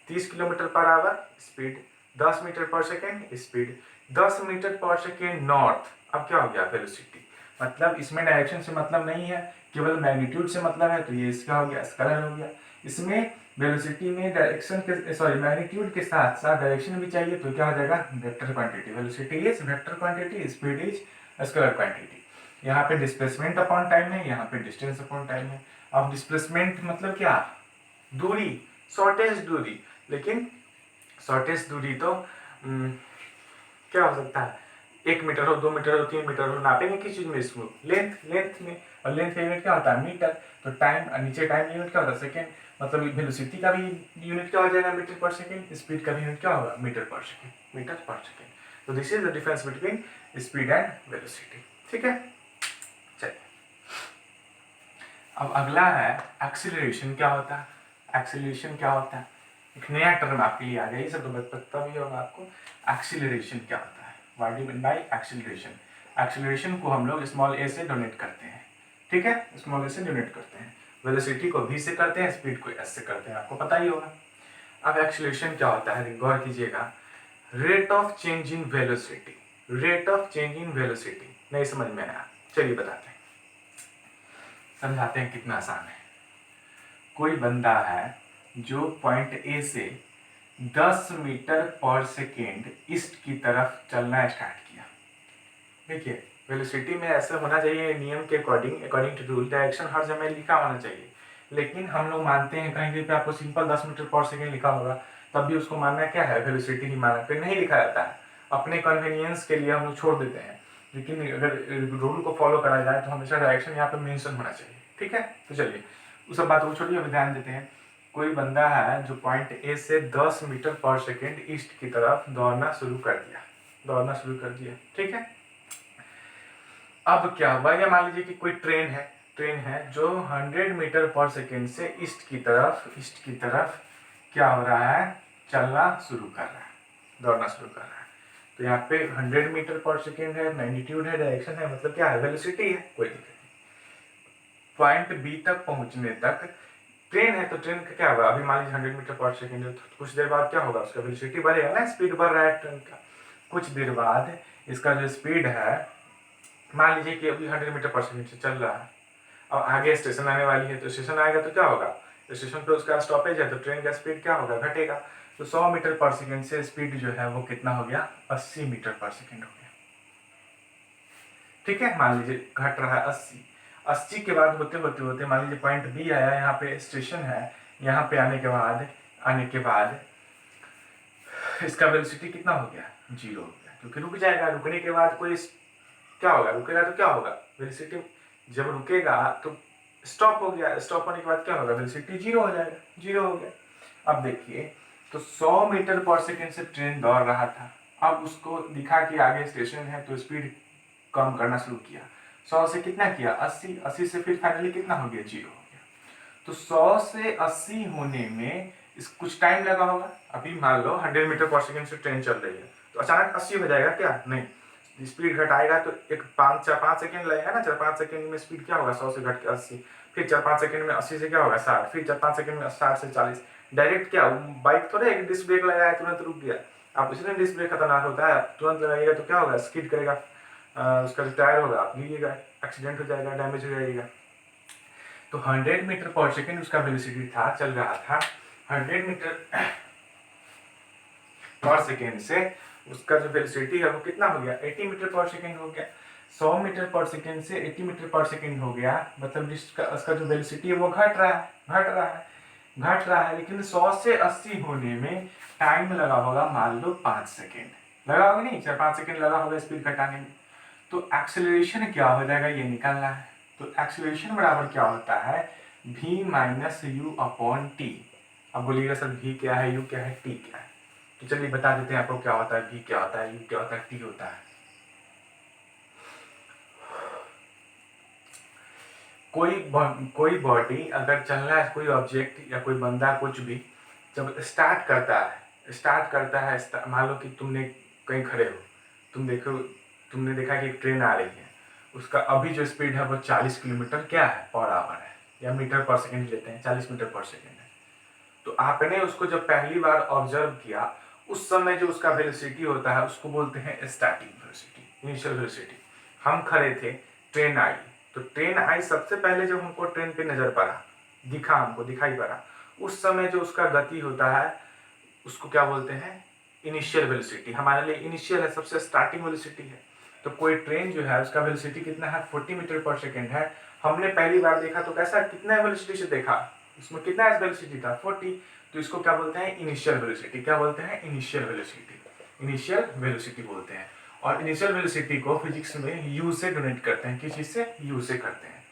30 kilometre per hour speed, 10 metre per second speed, 10 metre per second north, अब क्या हो गया? वेलोसिटी। मतलब इसमें डायरेक्शन से मतलब नहीं है, केवल मैग्नीट्यूड से मतलब है, तो ये इसका हो गया, स्केलर हो गया। इसमें वेलोसिटी में डायरेक्शन के मैग्नीट्यूड के साथ साथ डायरेक्शन भी चाहिए, तो क्या हो जाएगा? Vector quantity. Velocity is vector quantity, speed is scalar quantity. यहाँ पे डिस्प्लेसमेंट अपॉन टाइम है, यहाँ पे डिस्टेंस अपॉन टाइम है। अब डिस्प्लेसमेंट मतलब क्या? दूरी, शॉर्टेस्ट दूरी, लेकिन शॉर्टेस्ट दूरी तो क्या हो सकता है? 1 मीटर हो, 2 मीटर हो, 3 मीटर हो, नापेंगे किस चीज में? इसको लेंथ में, और लेंथ का यूनिट क्या होता है? मीटर। तो टाइम, नीचे टाइम यूनिट क्या होता है? सेकेंड। मतलब वेलोसिटी का भी यूनिट क्या हो जाएगा? Metre per second. स्पीड का भी यूनिट क्या होगा? Metre per second. तो this is the difference between speed and velocity. ठीक है, चलिए अब अगला है एक्सीलरेशन। क्या होता है? एक्सीलरेशन क्या होता है? एक नया टर्म आपके लिए आ गया, ये सब तो पता भी होगा आपको। एक्सीलरेशन क्या होता है? What do you mean bye acceleration? Acceleration को हम लोग स्मॉल ए से डोनेट करते हैं, ठीक है, स्मॉल ए से डिनोट करते हैं। वेलोसिटी को v से करते हैं, स्पीड को s से करते हैं, आपको पता ही होगा। अब एक्सीलरेशन क्या होता है, गौर कीजिएगा, rate of change in velocity. Rate of change in velocity नहीं समझ में आया, चलिए बताते हैं, समझाते हैं कितना आसान है। कोई बंदा है जो पॉइंट ए से 10 मीटर पर सेकेंड ईस्ट की तरफ चलना स्टार्ट किया। देखिए वेलोसिटी में ऐसा होना चाहिए नियम के अकॉर्डिंग टू रूल, डायरेक्शन हर जगह लिखा होना चाहिए, लेकिन हम लोग मानते हैं कहीं पे आपको सिंपल 10 मीटर पर सेकेंड लिखा होगा, तब भी उसको मानना क्या है, वेलोसिटी ही माना, फिर नहीं लिखा जाता है, अपने कन्वीनियंस के लिए हम लोग छोड़ देते हैं। लेकिन अगर रूल को फॉलो करा जाए तो हमेशा डायरेक्शन यहाँ पे मेंशन होना चाहिए, ठीक है। तो चलिए उस सब बातों को छोड़िए, अभी ध्यान देते हैं। कोई बंदा है जो पॉइंट ए से 10 मीटर पर सेकेंड ईस्ट की तरफ दौड़ना शुरू कर दिया, ठीक है। अब क्या हुआ, या मान लीजिए कि कोई ट्रेन है जो 100 मीटर पर सेकेंड से ईस्ट की तरफ क्या हो रहा है, चलना शुरू कर रहा है, दौड़ना शुरू कर रहा है। तो यहाँ पे 100 मीटर पर सेकेंड है, मैग्नीट्यूड है, डायरेक्शन है, मतलब क्या है, वेलोसिटी है, कोई दिक्कत नहीं। पॉइंट बी तक पहुंचने तक ट्रेन है, तो ट्रेन का क्या होगा, अभी मान लीजिए 100 मीटर पर सेकेंड है, तो कुछ देर बाद क्या होगा, उसका वेलोसिटी बढ़ेगा ना, स्पीड बढ़ रहा है ट्रेन का। कुछ देर बाद इसका जो स्पीड है, मान लीजिए कि अभी 100 मीटर पर सेकेंड से चल रहा है, अब आगे स्टेशन आने वाली है, तो स्टेशन आएगा तो क्या होगा, स्टेशन पे उसका स्टॉपेज है, तो ट्रेन का स्पीड क्या होगा, घटेगा। तो 100 मीटर पर सेकेंड से स्पीड जो है वो कितना हो गया, 80 मीटर पर सेकेंड हो गया, ठीक है। मान लीजिए घट रहा है 80 के बाद होते मान लीजिए पॉइंट बी आया, यहाँ पे स्टेशन है, यहाँ पे आने के बाद इसका वेलोसिटी कितना हो गया, 0 हो गया, क्योंकि रुक जाएगा। रुकने के बाद कोई क्या होगा, रुकेगा तो क्या होगा, वेलोसिटी जब रुकेगा तो स्टॉप हो गया, स्टॉप होने के बाद क्या होगा, वेलोसिटी 0 हो जाएगा, 0 हो गया। अब देखिए, तो 100 मीटर पर सेकेंड से ट्रेन दौड़ रहा था, अब उसको दिखा कि आगे स्टेशन है, तो स्पीड कम करना शुरू किया, 100 से कितना किया, 80 से फिर फाइनली कितना हो गया, 0 हो गया। तो 100 से 80 होने में इस कुछ टाइम लगा होगा। अभी मान लो 100 मीटर पर सेकेंड से ट्रेन चल रही है, तो अचानक 80 हो जाएगा क्या, नहीं, स्पीड घटाएगा तो एक 5 सेकेंड लगेगा ना, 4-5 सेकेंड में स्पीड क्या होगा, 100 से घट के 80, फिर 4-5 सेकेंड में 80 से क्या होगा 60, फिर 4-5 सेकेंड में 60 से 40। डायरेक्ट क्या, बाइक थोड़े एक डिस्क ब्रेक लगाया तुरंत रुक गया, आप इसलिए डिस्क ब्रेक खतरनाक होता है, तुरंत लगाइएगा तो क्या होगा, स्किड करेगा, उसका जो टायर होगा आप गिरिएगा, एक्सीडेंट हो जाएगा, डैमेज हो जाएगा। तो 100 मीटर पर सेकेंड उसका वेलोसिटी था, चल रहा था 100 मीटर पर सेकेंड से, उसका जो वेलोसिटी है वो कितना हो गया, 80 मीटर पर सेकेंड हो गया। 100 मीटर पर सेकेंड से 80 मीटर पर सेकेंड हो गया, मतलब उसका जो वेलोसिटी है वो घट रहा है, लेकिन 100 से 80 होने में टाइम लगा होगा, मान लो 5 सेकेंड लगा होगा, नहीं 4-5 सेकेंड लगा होगा स्पीड घटाने में। तो एक्सेलरेशन क्या हो जाएगा, ये निकालना है। तो एक्सेलरेशन बराबर क्या होता है, v minus you upon T. अब बोलिएगा सर v क्या है, u क्या है, t क्या है, तो चलिए बता देते हैं आपको क्या होता है, v क्या होता है, u क्या होता है, t होता है। कोई बॉडी अगर चलना है, कोई ऑब्जेक्ट या कोई बंदा कुछ भी जब स्टार्ट करता है, मान लो कि तुमने कहीं खड़े हो, तुमने देखा कि एक ट्रेन आ रही है, उसका अभी जो स्पीड है वो 40 किलोमीटर क्या है पर आवर है, या मीटर पर सेकेंड लेते हैं, 40 मीटर पर सेकेंड है। तो आपने उसको जब पहली बार ऑब्जर्व किया, उस समय जो उसका वेलोसिटी होता है उसको बोलते हैं स्टार्टिंग वेलोसिटी, इनिशियल वेलोसिटी। हम खड़े थे, ट्रेन आई, तो ट्रेन आई, सबसे पहले जब हमको ट्रेन पे नजर पड़ा, हमको दिखाई पड़ा, उस समय जो उसका गति होता है उसको क्या बोलते हैं, इनिशियल वेलोसिटी। हमारे लिए इनिशियल है, सबसे स्टार्टिंग वेलोसिटी है। तो कोई ट्रेन जो है उसका वेलोसिटी कितना है, 40 मीटर पर सेकेंड है। हमने पहली बार देखा तो कैसा, कितना वेलोसिटी से देखा, उसमें कितना वेलोसिटी था, 40, तो इसको क्या बोलते हैं, इनिशियल वेलोसिटी। क्या बोलते हैं, इनिशियल वेलोसिटी बोलते हैं। और इनिशियल वेलोसिटी को फिजिक्स में यू से डोनेट करते हैं, किस चीज से, यू से करते हैं।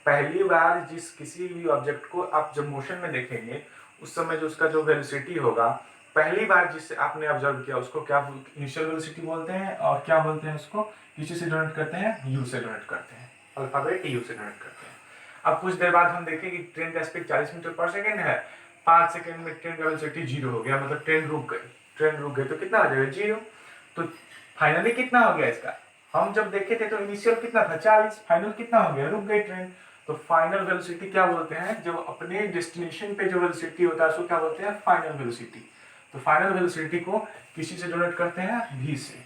पहली बार किसी भी ऑब्जेक्ट को आप जब मोशन में देखेंगे, उस समय जो उसका जो वेलोसिटी होगा, पहली बार जिससे आपने ऑब्जर्व किया उसको क्या इनिशियल वेलोसिटी बोलते हैं, और क्या बोलते हैं उसको, किसी से डोनेट करते हैं, यू से डोनेट करते हैं, अल्फाबेट यू से डोनेट करते हैं। अब कुछ देर बाद हम देखें कि ट्रेन का स्पीड 40 मीटर पर सेकेंड है, 5 सेकेंड में ट्रेन का वेलोसिटी 0 हो गया, मतलब ट्रेन रुक गई, तो कितना हो जाएगा, 0। तो फाइनली कितना हो गया इसका, हम जब देखे थे तो इनिशियल कितना था 40, फाइनल कितना हो गया, रुक गई ट्रेन। तो फाइनल वेलोसिटी क्या बोलते हैं, जो अपने डेस्टिनेशन पे जो वेलोसिटी होता है उसको क्या बोलते हैं, फाइनल वेलोसिटी। तो फाइनल वेलोसिटी को किसी से डोनेट करते हैं, v से।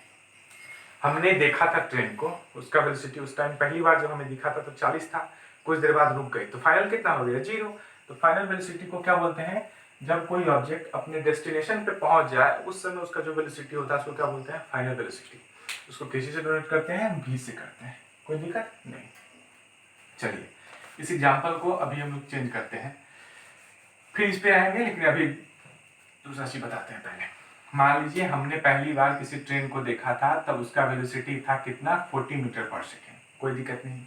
हमने देखा था ट्रेन को, उसका वेलोसिटी उस टाइम पहली बार जब हमें दिखा था तो 40 था, कुछ देर बाद रुक गई, तो फाइनल कितना हो गया, 0। तो फाइनल वेलोसिटी को क्या बोलते हैं, जब कोई ऑब्जेक्ट अपने डेस्टिनेशन पे पहुंच जाए उस समय उसका जो वेलोसिटी होता है उसको क्या बोलते हैं, फाइनल वेलोसिटी। उसको किसी से डोनेट करते हैं, v से करते हैं। कोई दिक्कत नहीं। चलिए इस एग्जाम्पल को अभी हम लोग चेंज करते हैं, फिर इस पे आएंगे, लेकिन अभी दूसरा चीज बताते हैं पहले। मान लीजिए हमने पहली बार किसी ट्रेन को देखा था, तब उसका वेलोसिटी था कितना, 40 मीटर पर सेकेंड। कोई दिक्कत नहीं।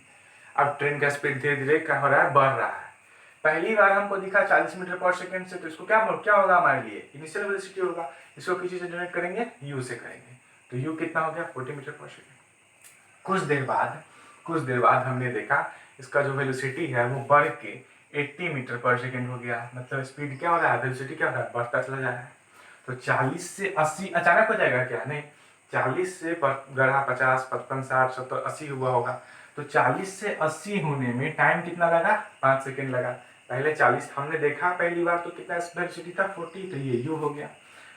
अब ट्रेन का स्पीड धीरे धीरे क्या हो रहा है, बढ़ रहा है। पहली बार हमको दिखा 40 मीटर पर सेकेंड से, तो इसको क्या होगा हमारे लिए, इनिशियल वेलोसिटी होगा। इसको किसी से जनरेट करेंगे, u से करेंगे। तो u कितना हो गया, 40 मीटर पर सेकेंड। कुछ देर बाद हमने देखा इसका जो वेलोसिटी है वो बढ़ के 80 मीटर पर सेकेंड हो गया। मतलब स्पीड क्या हो रहा है, वेलोसिटी क्या हो रहा है, बढ़ता चला जा रहा है। तो 40 से 80 अचानक हो जाएगा क्या, नहीं। 40 से गढ़ा 50, 55, 60, 70, 80 हुआ होगा। तो 40 से 80 होने में टाइम कितना लगा, 5 सेकेंड लगा। पहले 40 हमने देखा पहली बार तो कितना वेलोसिटी था, 40, तो ये u हो गया।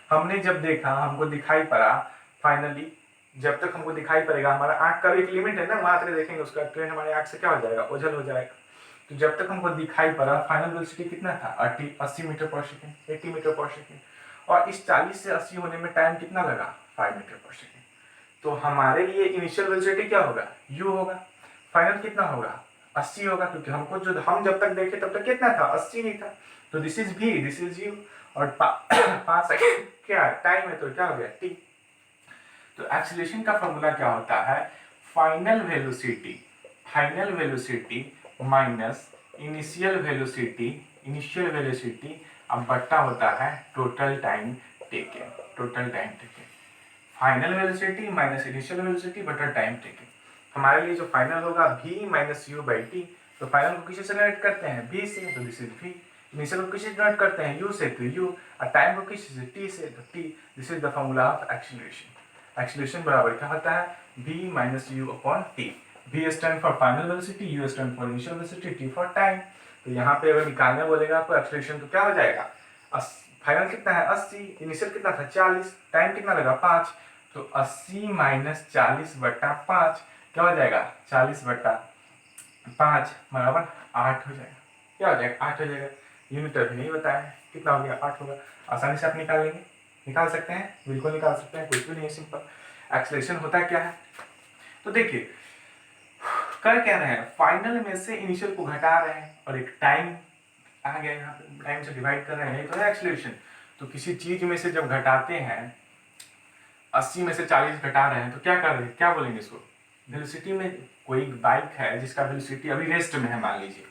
हमने जब देखा, हमको दिखाई पड़ा, फाइनली जब तक हमको दिखाई पड़ेगा, हमारा आंख का भी एक लिमिट है ना, वहां तक देखेंगे उसका ट्रेन हमारे आंख से क्या हो जाएगा, ओझल हो जाएगा। तो जब तक हमको दिखाई पड़ा फाइनल वेलोसिटी कितना था, 80 metre per second, 80 metre per second. और इस 40 से 80 होने में टाइम कितना लगा, 5 मीटर पर सेकेंड। तो हमारे लिए इनिशियल वेलोसिटी क्या होगा, u होगा। फाइनल कितना होगा, 80 होगा, क्योंकि हमको जो हम जब तक देखे तब तक कितना था, 80 नहीं था। तो this is v, this is u, और 5 सेकेंड क्या टाइम है, तो क्या हो गया t। तो एक्सीलरेशन का फॉर्मूला क्या होता है, final velocity minus initial velocity अब बट्टा होता है total time taken. Final velocity minus initial velocity बटा टाइम टेकन। हमारे लिए जो फाइनल होगा v minus u by T. तो फाइनल को किसी से जनरेट करते हैं, v से, तो दिस इज v। इनिशियल को किसी से जनरेट करते हैं, u से, तो u। और टाइम को किसी से, t से, तो t। This is the formula of acceleration. Acceleration बराबर क्या होता है, v minus u upon t। v stand for final velocity, u stand for initial velocity, t for time. तो यहाँ पे अगर निकालने बोलेगा आपको एक्सीलरेशन, तो क्या हो जाएगा, फाइनल कितना है 80, इनिशियल कितना था 40, टाइम कितना लगा 5। तो 80 माइनस 40 बट्टा 5 क्या हो जाएगा, 40 बट्टा 5 बराबर 8 हो जाएगा। क्या हो जाएगा, 8 हो जाएगा। यूनिट अभी नहीं बताया है, कितना हो गया, 8 होगा। आसानी से आप निकाल लेंगे, निकाल सकते हैं, बिल्कुल निकाल सकते हैं, कुछ भी नहीं है, सिंपल। एक्सीलरेशन होता क्या है, तो देखिए कर क्या रहे हैं, फाइनल में से इनिशियल को घटा रहे हैं और एक टाइम आ गया, यहाँ पे टाइम से डिवाइड कर रहे हैं, तो है एक्सीलरेशन। तो किसी चीज में से जब घटाते हैं, 80 में से 40 घटा रहे हैं, तो क्या कर रहे हैं, क्या बोलेंगे इसको, वेलोसिटी में। कोई बाइक है जिसका वेलोसिटी अभी रेस्ट में है, मान लीजिए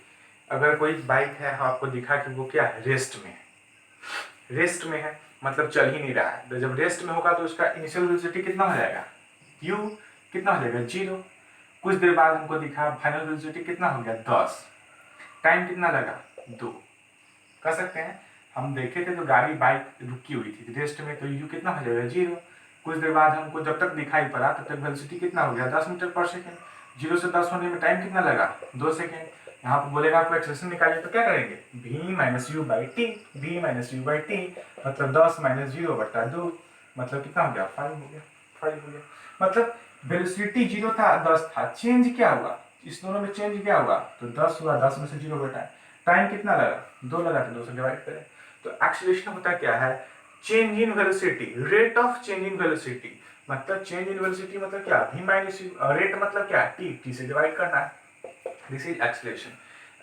अगर कोई बाइक है, आपको दिखा कि वो क्या है, रेस्ट में है, मतलब चल ही नहीं रहा है। तो जब रेस्ट में होगा तो उसका इनिशियल वेलोसिटी कितना हो जाएगा, u कितना हो जाएगा, 0। कुछ देर बाद हमको दिखा फाइनल वेलोसिटी कितना हो गया, 10। टाइम कितना लगा, 2। कर सकते हैं, हम देखे थे तो गाड़ी बाइक रुकी हुई थी रेस्ट में, तो u कितना हो जाएगा, 0। कुछ देर बाद हमको जब तक दिखाई पड़ा तब तक वेलोसिटी कितना हो गया, 10 मीटर पर सेकेंड। 0 से 10 होने में टाइम कितना लगा, 2 सेकेंड। यहाँ पर बोलेगा आपको एक्सेलरेशन निकालिए, तो क्या करेंगे, v minus u by T, v minus u by T, मतलब 10 माइनस 0 बटा 2, मतलब कितना हो गया, 5 हो गया। मतलब वेलोसिटी 0 था, 10 था, चेंज क्या हुआ, इस दोनों में चेंज क्या हुआ, तो 10 हुआ, 10 में से 0 घटा। टाइम कितना लगा, 2 लगा, तो 2 से डिवाइड करें। तो एक्सीलरेशन होता क्या है, change in velocity, rate of change in velocity. मतलब चेंज इन वेलोसिटी मतलब क्या, v माइनस यू, रेट मतलब क्या, t से डिवाइड करना है। This is acceleration.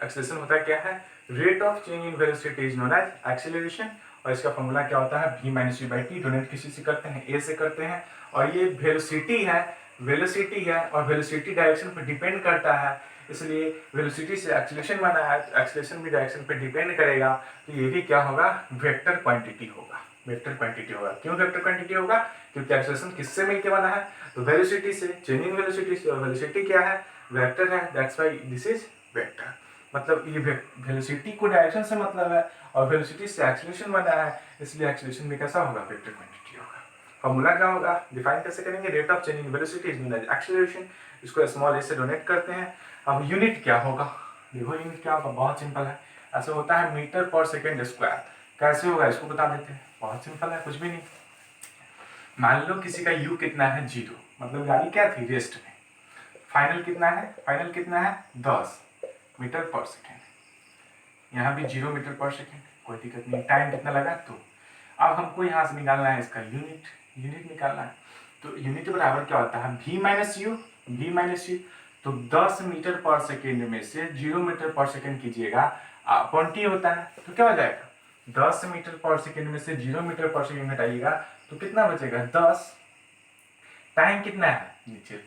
एक्सीलरेशन होता क्या है, rate of change in velocity is known as acceleration. और इसका फॉर्मूला क्या होता है, v minus u by t. Denote किसी से करते हैं, a से करते हैं, और ये वेलोसिटी है और वेलोसिटी डायरेक्शन पर डिपेंड करता है, इसलिए वेलोसिटी से एक्सीलरेशन बना है, तो एक्सीलरेशन भी डायरेक्शन पे डिपेंड करेगा। तो ये भी क्या होगा, वेक्टर क्वांटिटी होगा। क्यों वेक्टर क्वांटिटी होगा, क्योंकि एक्सीलरेशन किससे मिलके बना है, तो वेलोसिटी से, चेंज इन वेलोसिटी से, और वेलोसिटी क्या है, वेक्टर है, that's why this is vector. मतलब ये वेलोसिटी को डायरेक्शन से मतलब है, और वेलोसिटी से एक्सीलरेशन बना है, इसलिए एक्सीलरेशन भी कैसा होगा, वेक्टर क्वांटिटी होगा। फॉर्मूला क्या होगा, डिफाइन कैसे करेंगे, rate of change in velocity is known as acceleration, इसको स्मॉल ए से डोनेट करते हैं। अब यूनिट क्या होगा, देखो यूनिट क्या होगा, बहुत सिंपल है, ऐसे होता है मीटर पर सेकेंड स्क्वायर। कैसे होगा इसको बता देते हैं, बहुत सिंपल है, कुछ भी नहीं। मान लो किसी का यू कितना है 0, मतलब गाड़ी क्या थी रेस्ट में, फाइनल कितना है, फाइनल कितना है 10 मीटर पर सेकेंड, यहाँ भी 0 मीटर पर सेकेंड, कोई दिक्कत नहीं। टाइम कितना लगा, तो अब हमको यहाँ से निकालना है इसका यूनिट, यूनिट निकालना है। तो यूनिट बराबर क्या होता है, v minus you, v minus you. तो 10 मीटर पर सेकेंड में से 0 मीटर पर सेकेंड कीजिएगा, अपॉन टी होता है, तो क्या हो जाएगा, 10 मीटर पर सेकेंड में से 0 मीटर पर सेकेंड घटाइएगा तो कितना बचेगा 10। टाइम कितना है नीचे,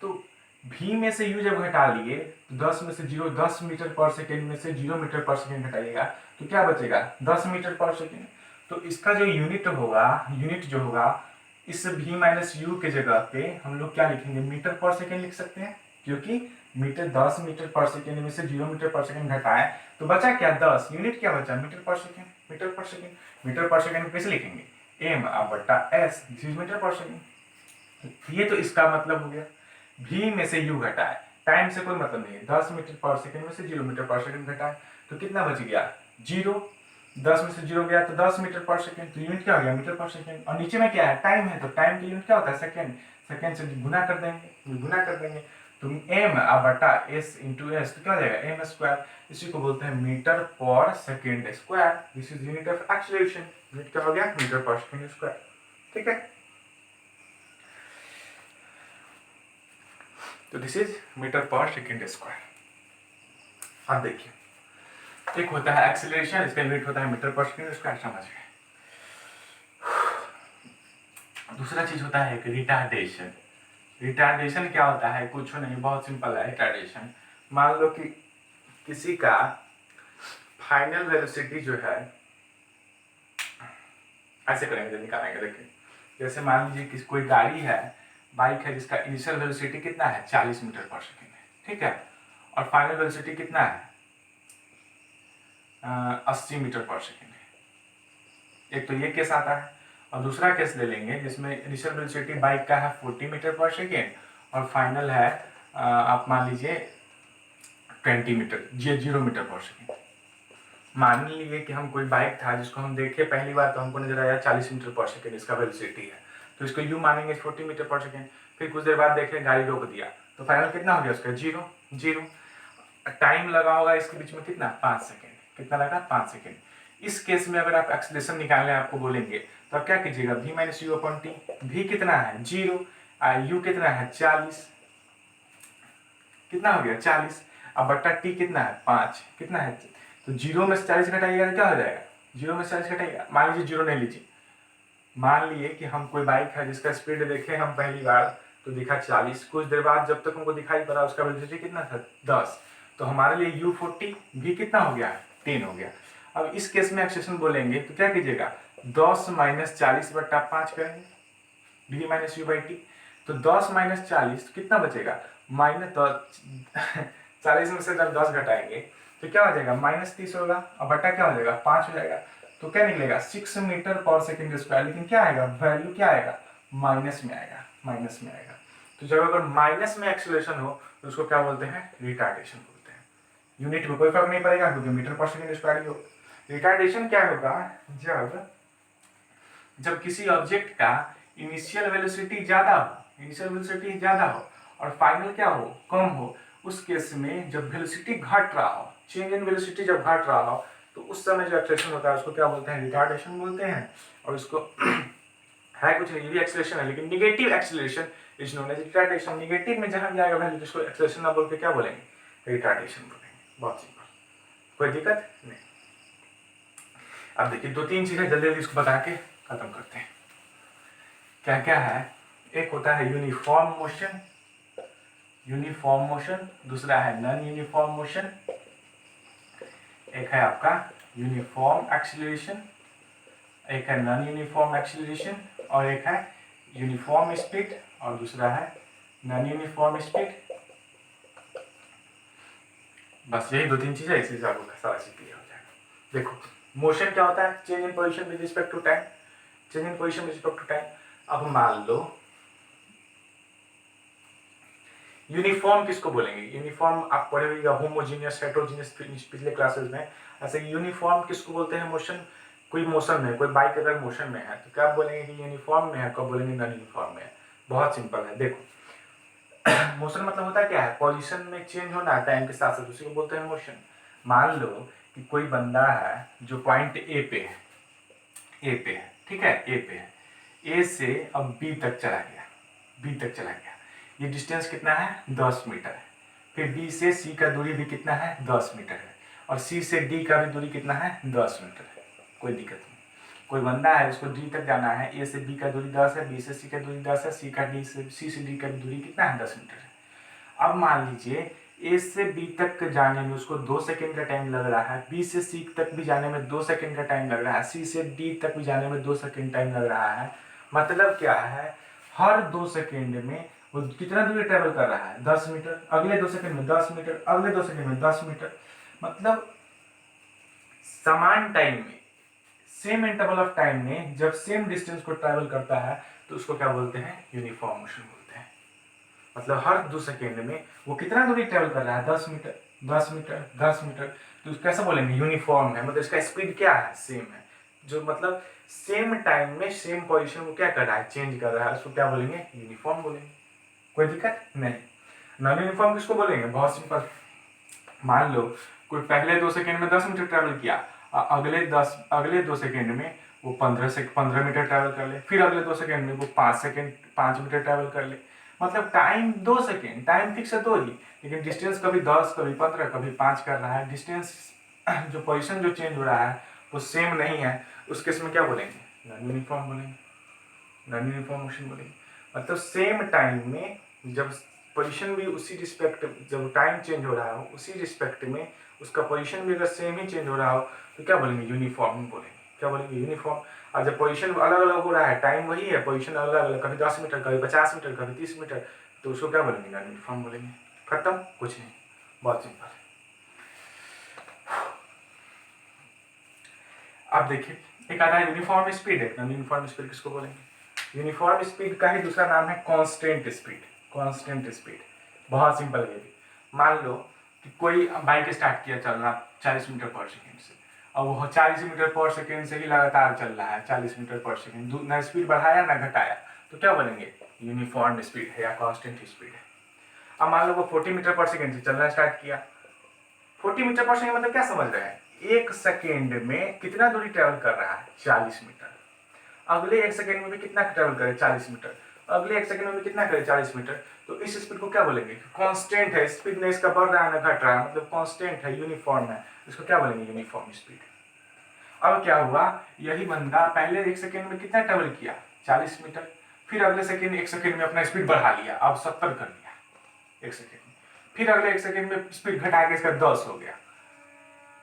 तो v में से u जब घटा लिए तो 10 में से 0, 10 मीटर पर सेकेंड में से 0 मीटर पर सेकेंड घटाइएगा तो क्या बचेगा 10 मीटर पर सेकेंड। तो इसका जो यूनिट होगा, यूनिट जो होगा इस v माइनस यू के जगह पे हम लोग क्या लिखेंगे, मीटर पर सेकेंड लिख सकते हैं, क्योंकि मीटर 10 मीटर पर सेकेंड में से 0 मीटर पर सेकेंड घटाए तो बचा क्या 10, यूनिट क्या बचा metre per second, metre per second. Metre per second कैसे लिखेंगे, m बटा s, मीटर पर सेकेंड। ये तो इसका मतलब हो गया, v में से u घटाए, टाइम से कोई मतलब नहीं है, 10 मीटर पर सेकेंड में से 0 मीटर पर सेकेंड घटाए तो कितना बच गया 0, 10 में से 0 गया तो 10 मीटर पर सेकेंड, तो यूनिट क्या हो गया मीटर पर सेकेंड। और नीचे में क्या है टाइम है, तो टाइम की यूनिट क्या होता है सेकेंड, सेकेंड से गुना कर देंगे, गुना कर देंगे तो m बटा s इंटू एस, तो क्या हो जाएगा m स्क्वायर, इसी को बोलते हैं metre per second square. This is unit of acceleration, unit क्या हो गया मीटर पर सेकेंड स्क्वायर, ठीक है। तो this is metre per second square. अब देखिए एक होता है एक्सीलरेशन, इसका यूनिट होता है मीटर पर सेकेंड स्क्वायर, समझ गए। दूसरा चीज होता है रिटार्डेशन। रिटार्डेशन क्या होता है, कुछ नहीं, बहुत सिंपल है रिटार्डेशन। मान लो कि किसी का फाइनल वेलोसिटी जो है, ऐसे करेंगे जब निकालेंगे, देखिए जैसे मान लीजिए कि कोई गाड़ी है, बाइक है, जिसका इनिशियल वेलोसिटी कितना है 40 मीटर पर सेकेंड है, ठीक है, और फाइनल वेलोसिटी कितना है 80 मीटर पर सेकेंड है। एक तो ये केस आता है, और दूसरा केस ले लेंगे जिसमें इनिशियल वेलोसिटी बाइक का है 40 मीटर पर सेकेंड और फाइनल है आप मान लीजिए 20 मीटर, 0 मीटर पर सेकेंड। मान लीजिए कि हम कोई बाइक था जिसको हम देखे पहली बार तो हमको नजर आया 40 मीटर पर सेकेंड इसका वेलोसिटी है, तो इसको यू मानेंगे 40 मीटर पर सेकेंड। फिर कुछ देर बाद देखें गाड़ी रोक दिया तो फाइनल कितना हो गया उसका 0। टाइम लगा होगा इसके बीच में कितना 5 सेकेंड, कितना लगा 5 सेकेंड। इस केस में अगर आप एक्सीलरेशन निकालने आपको बोलेंगे तो आप क्या कीजिएगा v minus you upon T, v कितना है 0, u कितना है 40, कितना हो गया 40, अब बट्टा t कितना है 5, कितना है, तो 0 में से 40 घटाइएगा तो क्या हो जाएगा, 0 में से 40 घटाइएगा, मान लीजिए 0 नहीं लीजिए, मान लिए कि हम कोई बाइक है जिसका स्पीड देखे हम पहली बार तो दिखा 40, कुछ देर बाद जब तक हमको दिखाई पड़ा उसका वेलोसिटी कितना था 10, तो हमारे लिए u 40, v कितना हो गया 10 हो गया। अब इस केस में एक्सेशन बोलेंगे तो क्या कीजिएगा 10 माइनस 40 बट्टा 5 करेंगे v minus u by T, तो 10 माइनस 40 तो कितना बचेगा माइनस 40 में से जब 10 घटाएंगे तो क्या हो जाएगा माइनस 30 होगा, और बट्टा क्या हो जाएगा 5 हो जाएगा, तो क्या निकलेगा 6 मीटर पर सेकेंड स्क्वायर। लेकिन क्या आएगा वैल्यू क्या आएगा माइनस में आएगा, माइनस में आएगा। तो जब अगर माइनस में एक्सीलरेशन हो तो उसको क्या बोलते हैं रिटार्डेशन बोलते हैं। यूनिट में कोई फर्क नहीं पड़ेगा क्योंकि मीटर पर सेकेंड स्क्वायर ही हो। रिटार्डेशन क्या होगा, जब किसी ऑब्जेक्ट का इनिशियल वेलोसिटी ज्यादा हो, इनिशियल वेलोसिटी ज्यादा हो और फाइनल क्या हो कम हो, उस केस में जब वेलोसिटी घट रहा हो, चेंज इन वेलोसिटी जब घट रहा हो तो उस समय जो एक्सेलरेशन होता है उसको क्या बोलते हैं रिटार्डेशन बोलते हैं। और इसको है कुछ नहीं, ये भी एक्सेलरेशन है लेकिन negative acceleration is known as retardation. Negative में जहां भी आएगा वैल्यू उसको एक्सेलरेशन ना बोल के क्या बोलेंगे रिटार्डेशन बोलेंगे। बहुत सिंपल, कोई दिक्कत नहीं। अब देखिए 2-3 चीजें जल्दी जल्दी इसको बता के खत्म करते हैं। क्या क्या है, एक होता है यूनिफॉर्म मोशन, यूनिफॉर्म मोशन, दूसरा है नॉन यूनिफॉर्म मोशन, एक है आपका यूनिफॉर्म एक्सीलरेशन, एक है नॉन यूनिफॉर्म एक्सीलरेशन, और एक है यूनिफॉर्म स्पीड और दूसरा है नॉन यूनिफॉर्म स्पीड। बस यही 2-3 चीजें, इसी से आपको सारा चीज क्लियर हो जाएगा। देखो मोशन क्या होता है, change in position with respect to time. Change in position with respect to time. अब मान लो यूनिफॉर्म किसको बोलेंगे? यूनिफॉर्म आप पढ़े होगा, होमोजीनियस, हेटेरोजीनियस पिछले क्लासेस में। ऐसे यूनिफॉर्म किसको बोलते हैं? मोशन, कोई मोशन में, कोई बाइक अगर मोशन में है तो क्या बोलेंगे कि यूनिफॉर्म में है, कब बोलेंगे नॉन यूनिफॉर्म में है? बहुत सिंपल है, देखो मोशन मतलब होता है क्या है? पोजीशन में चेंज होना है टाइम के साथ साथ, उसी को बोलते हैं मोशन। मान लो कि कोई बंदा है जो पॉइंट ए पे है, ठीक है, ए पे है, ए से अब बी तक चला गया, ये डिस्टेंस कितना है? 10 मीटर है। फिर बी से सी का दूरी भी कितना है? 10 मीटर है। और सी से डी का भी दूरी कितना है? 10 मीटर है। कोई दिक्कत नहीं। कोई बंदा है उसको डी तक जाना है, ए से बी का दूरी 10 है, बी से सी का दूरी 10 है, सी से डी का दूरी कितना है? 10 मीटर है। अब मान लीजिए ए से बी तक जाने में उसको 2 सेकेंड का टाइम लग रहा है, बी से सी तक भी जाने में 2 सेकेंड का टाइम लग रहा है, सी से डी तक भी जाने में 2 सेकेंड टाइम लग रहा है। मतलब क्या है? हर 2 सेकेंड में वो कितना दूरी ट्रेवल कर रहा है? 10 मीटर। अगले 2 सेकेंड में 10 मीटर, अगले 2 सेकेंड में 10 मीटर। मतलब समान टाइम में, सेम इंटरवल ऑफ टाइम में जब सेम डिस्टेंस को ट्रैवल करता है तो उसको क्या बोलते हैं? यूनिफॉर्म मोशन बोलते हैं। मतलब हर 2 सेकेंड में वो कितना दूरी ट्रैवल कर रहा है? 10 मीटर, 10 मीटर, 10 मीटर। तो कैसे बोलेंगे? यूनिफॉर्म है, मतलब इसका स्पीड क्या है? सेम है। जो मतलब सेम टाइम में सेम पोजीशन को क्या कर रहा है? चेंज कर रहा है, उसको क्या बोलेंगे? यूनिफॉर्म बोलेंगे। कोई दिक्कत नहीं। नॉन यूनिफॉर्म किसको बोलेंगे? बहुत सिंपल। मान लो कोई पहले 2 सेकेंड में 10 मीटर ट्रैवल किया, अगले 2 सेकेंड में वो 15 मीटर ट्रैवल कर ले, फिर अगले 2 सेकेंड में वो 5 मीटर ट्रैवल कर ले। मतलब टाइम 2 सेकेंड, टाइम फिक्स है 2 ही, लेकिन डिस्टेंस कभी 10, कभी 15, कभी 5 कर रहा है। डिस्टेंस जो पोजीशन जो चेंज हो रहा है वो सेम नहीं है, उस केस में क्या बोलेंगे? नॉन यूनिफॉर्म बोलेंगे, नॉन यूनिफॉर्म मोशन बोलेंगे। मतलब सेम टाइम में जब पोजीशन भी उसी रिस्पेक्ट, जब टाइम चेंज हो रहा हो उसी रिस्पेक्ट में उसका पोजीशन भी अगर सेम ही चेंज हो रहा हो तो क्या बोलेंगे? यूनिफॉर्म बोलेंगे। क्या बोलेंगे? यूनिफॉर्म। और जब पोजीशन अलग अलग हो रहा है, टाइम वही है, पोजीशन अलग अलग, कभी 10 मीटर, कभी 50 मीटर, कभी 30 मीटर, तो उसको क्या बोलेंगे? नॉन यूनिफॉर्म बोलेंगे। खत्म, कुछ नहीं, बहुत सिंपल। अब देखिए, एक आता है यूनिफॉर्म स्पीड है। नॉन यूनिफॉर्म स्पीड किसको बोलेंगे? यूनिफॉर्म स्पीड का ही दूसरा नाम है कांस्टेंट स्पीड। कांस्टेंट स्पीड बहुत सिंपल है। मान लो कि कोई बाइक स्टार्ट किया चलना 40 मीटर पर सेकेंड से, और वो 40 मीटर पर सेकेंड से ही लगातार चल रहा है, 40 मीटर पर सेकेंड, ना स्पीड बढ़ाया ना घटाया, तो क्या बोलेंगे? यूनिफॉर्म स्पीड है या कांस्टेंट स्पीड है। अब मान लो वो 40 मीटर पर सेकेंड से चलना स्टार्ट किया, 40 मीटर पर सेकेंड मतलब क्या समझ रहे हैं? 1 सेकेंड में कितना दूरी ट्रेवल कर रहा है? 40 मीटर। अगले 1 सेकेंड में भी कितना ट्रेवल करे? 40 मीटर। अगले 1 सेकेंड में भी कितना करे? 40 मीटर। तो इस स्पीड को क्या बोलेंगे? कांस्टेंट है, स्पीड नहीं इसका बढ़ रहा है ना घट रहा है, मतलब कांस्टेंट है, यूनिफॉर्म है, इसको क्या बोलेंगे? Uniform speed. अब क्या हुआ? यही बंदा पहले 1 सेकेंड में कितना ट्रेवल किया? 40 मीटर। फिर अगले सेकेंड 1 सेकेंड में अपना स्पीड बढ़ा लिया, अब 70 कर लिया 1 सेकेंड में। फिर अगले 1 सेकेंड में स्पीड घटा के इसका 10 हो गया,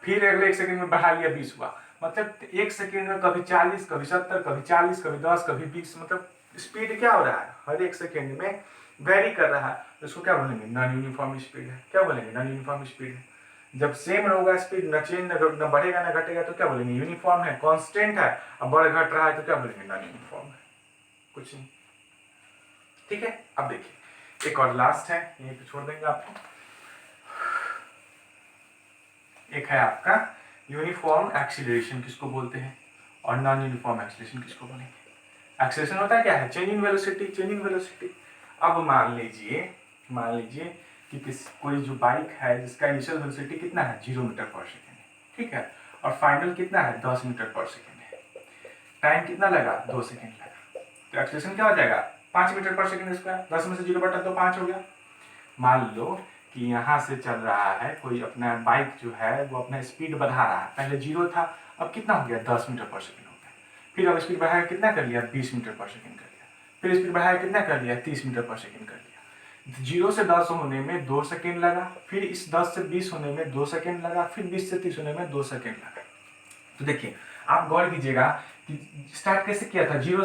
फिर अगले 1 सेकेंड में बढ़ा लिया 20 हुआ। मतलब 1 सेकेंड में कभी 40, कभी 70, कभी 40, कभी 10, कभी 20, मतलब स्पीड क्या हो रहा है? हर 1 सेकेंड में वेरी कर रहा है, तो इसको क्या बोलेंगे? नॉन यूनिफॉर्म स्पीड है। क्या बोलेंगे? नॉन यूनिफॉर्म स्पीड है। जब सेम होगा स्पीड, न चेंज न बढ़ेगा न घटेगा, तो क्या बोलेंगे? यूनिफॉर्म है, कांस्टेंट है। अब बढ़ घट रहा है तो क्या बोलेंगे? नॉन यूनिफॉर्म है। कुछ नहीं, ठीक है। अब देखिए एक और लास्ट है, यहीं पे छोड़ देंगे आपको। एक है आपका यूनिफॉर्म एक्सीलरेशन किसको बोलते हैं, और नॉन यूनिफॉर्म एक्सीलरेशन किसको बोलेंगे? एक्सीलरेशन होता है क्या है? Change in velocity, change in velocity. अब मान लीजिए कि कोई जो बाइक है जिसका इनिशियल वेलोसिटी कितना है? 0 मीटर पर सेकेंड, ठीक है, और फाइनल कितना है? 10 मीटर पर सेकेंड है। टाइम कितना लगा? 2 सेकेंड लगा। तो एक्सीलरेशन क्या हो जाएगा? 5 मीटर पर सेकेंड स्क्वायर। 10 में से 0 बटा तो 5 हो गया। मान लो कि यहाँ से चल रहा है कोई, अपना बाइक जो है वो अपना स्पीड बढ़ा रहा है, पहले 0 था, अब कितना हो गया? 10 मीटर पर सेकेंड हो गया। फिर अब स्पीड बढ़ाया कितना कर लिया? 20 मीटर पर सेकेंड कर लिया। फिर स्पीड बढ़ाया कितना कर लिया? 30 मीटर पर सेकेंड कर लिया। 0 से 10 होने में 2 सेकेंड लगा, फिर इस 10 से 20 होने में 2 सेकेंड लगा, फिर 20 से 30 होने में 2 सेकेंड लगा। तो देखिए आप गौर कीजिएगा कि स्टार्ट कैसे किया था? 0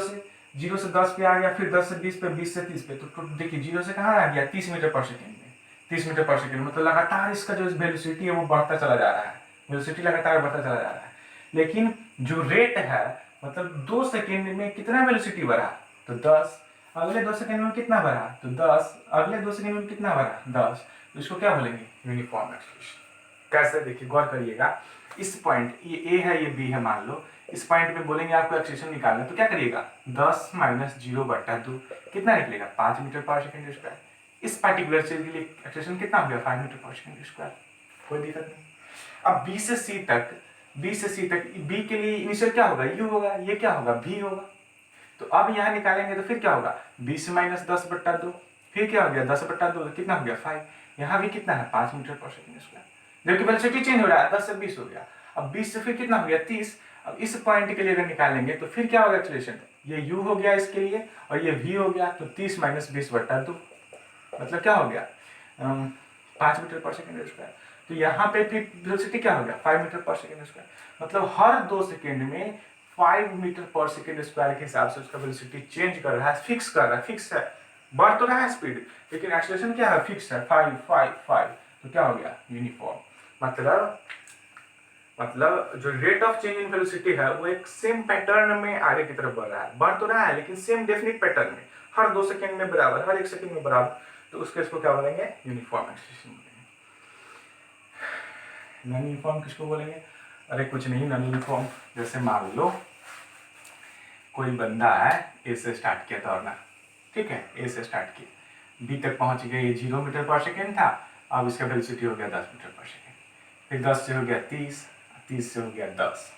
से 10 पे आ गया, फिर 10 से 20 पे, 20 से 30 पे, तो देखिए 0 से कहाँ आ गया? 30 मीटर पर सेकेंड में। 30 मीटर पर सेकेंड मतलब लगातार इसका जो वेलोसिटी है वो बढ़ता चला जा रहा है, वेलोसिटी लगातार बढ़ता चला जा रहा है। लेकिन जो रेट है मतलब 2 सेकेंड में कितना वेलोसिटी बढ़ा, तो 10। अगले 2 सेकेंड में कितना बढ़ा, तो 10। अगले 2 सेकेंड में कितना बढ़ा, 10। तो इसको क्या बोलेंगे, यूनिफॉर्म एक्सेलरेशन। कैसे, देखिए गौर करिएगा, इस पॉइंट ये ए है, ये बी है, मान लो इस पॉइंट पे बोलेंगे आपको एक्सेलरेशन निकालना, तो क्या करिएगा, 10 माइनस 0/2 कितना निकलेगा, 5 मीटर पर सेकेंड स्क्वायर। इस पार्टिकुलर चीज के लिए एक्सेलरेशन कितना हो गया, 5 मीटर पर सेकेंड स्क्वायर। कोई दिक्कत नहीं। अब बी से सी तक, बी से सी तक, बी के लिए इनिशियल क्या होगा, यू होगा, ये क्या होगा, भी होगा। तो अब यहाँ निकालेंगे तो फिर क्या होगा, 20 माइनस 10/2, फिर क्या हो गया 10/2, तो कितना हो गया 5। यहाँ भी कितना है 5 मीटर पर सेकेंड स्क्वायर, जबकि वेलोसिटी चेंज हो रहा है, 10 से 20 हो गया। अब 20 से फिर कितना हो गया 30। अब इस पॉइंट के लिए अगर निकालेंगे तो फिर क्या होगा एक्सेलरेशन, ये u हो गया इसके लिए और ये v हो गया, तो 30 माइनस 20/2 मतलब क्या हो गया 5 मीटर पर सेकेंड स्क्वायर। तो यहाँ पे फिर वेलोसिटी क्या हो गया 5 मीटर पर सेकेंड स्क्वायर। मतलब हर 2 सेकेंड में 5 मीटर पर सेकेंड स्क्वायर के हिसाब से उसका वेलोसिटी चेंज कर रहा है, फिक्स कर रहा है, फिक्स है, बढ़ तो रहा है स्पीड, लेकिन एक्सेलरेशन क्या है, फिक्स है, 5 5 5। तो क्या हो गया यूनिफॉर्म। मतलब जो rate of change in velocity है वो एक सेम पैटर्न में आगे की तरफ बढ़ रहा है, बढ़ तो रहा है लेकिन सेम डेफिनिट पैटर्न में, हर 2 सेकेंड में बराबर, हर 1 सेकेंड में बराबर। तो उसके इसको क्या बोलेंगे, यूनिफॉर्म एक्सेलरेशन बोलेंगे। नॉन यूनिफॉर्म किसको बोलेंगे, अरे कुछ नहीं, नॉन यूनिफॉर्म जैसे मान लो कोई बंदा है, ए से स्टार्ट किया दौड़ना, ठीक है, ए से स्टार्ट किया, बी तक पहुंच गया, ये 0 मीटर पर सेकेंड था, अब इसका वेलोसिटी हो गया 10 मीटर पर सेकेंड, फिर 10 से हो गया 30, 30 से हो गया 10,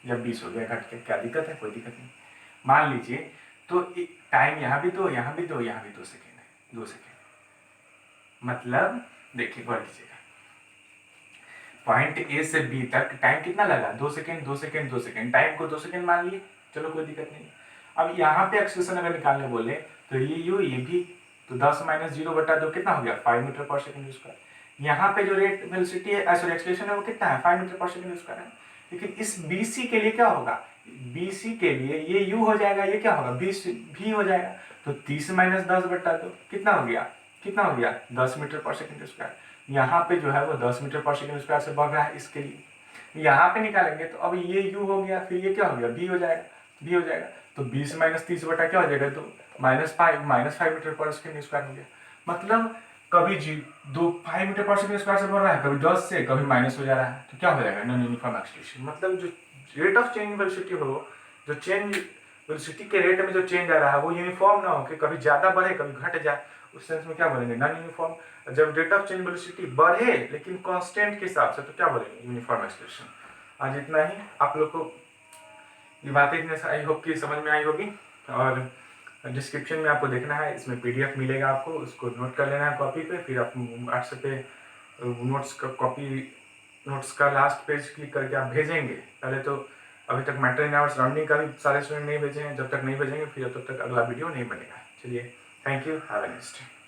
जब 20 हो गया घट के, क्या दिक्कत है, कोई दिक्कत नहीं। मान लीजिए तो टाइम यहाँ भी 2, यहाँ भी 2, यहाँ भी 2 सेकेंड है, 2 सेकेंड। मतलब देखिए गौर कीजिएगा, पॉइंट ए से बी तक टाइम कितना लगा, 2 सेकेंड 2 सेकेंड 2 सेकेंड, टाइम को 2 सेकेंड मान लिए, चलो कोई दिक्कत नहीं। अब यहाँ पे एक्सेलरेशन अगर निकालने बोले तो ये यू ये भी, तो 10 माइनस 0/2 कितना हो गया 5 मीटर पर सेकेंड स्क्वायर। यहाँ पे जो रेट वेलोसिटी है, सॉरी एक्सेलरेशन है, वो कितना है 5 मीटर पर सेकेंड स्क्वायर है। लेकिन इस BC के लिए क्या होगा, BC के लिए ये u हो जाएगा, ये क्या होगा भी हो जाएगा, तो 30 माइनस 10/2 कितना हो गया, कितना हो गया 10 मीटर पर सेकेंड स्क्वायर। यहाँ पे जो है वो 10 मीटर पर सेकेंड स्क्वायर से बढ़ रहा है, इसके लिए यहाँ पे निकालेंगे तो अब ये u हो गया, फिर ये क्या हो गया b हो जाएगा, b हो जाएगा, तो 20 माइनस 30 बटा क्या हो जाएगा, तो -5 मीटर पर सेकेंड स्क्वायर हो गया। मतलब कभी 5 मीटर पर सेकेंड स्क्वायर से बढ़ रहा है, कभी 10 से, कभी माइनस हो जा रहा है, तो क्या हो जाएगा नॉन यूनिफॉर्म एक्सेलरेशन। मतलब जो रेट ऑफ चेंज वेलोसिटी हो, जो चेंज वेलोसिटी के रेट में जो चेंज आ रहा है वो यूनिफॉर्म ना हो कि कभी ज्यादा बढ़े कभी घट जाए, उस सेंस में क्या बोलेंगे नॉन यूनिफॉर्म। जब रेट ऑफ चेंज वेलोसिटी बढ़े लेकिन कांस्टेंट के हिसाब से, तो क्या बोलेंगे यूनिफॉर्म एक्सेलरेशन। आज इतना ही, आप लोग को ये बातें आई होप कि समझ में आई होगी, और डिस्क्रिप्शन में आपको देखना है, इसमें PDF मिलेगा आपको, उसको नोट कर लेना है कॉपी पे, फिर आप व्हाट्सएप पे नोट्स का कॉपी, नोट्स का लास्ट पेज क्लिक करके आप भेजेंगे। पहले तो अभी तक मैटर इन आवर सराउंडिंग का भी सारे स्टूडेंट नहीं भेजे हैं, जब तक नहीं भेजेंगे फिर तब तक अगला वीडियो नहीं बनेगा। चलिए, thank you, have a nice day.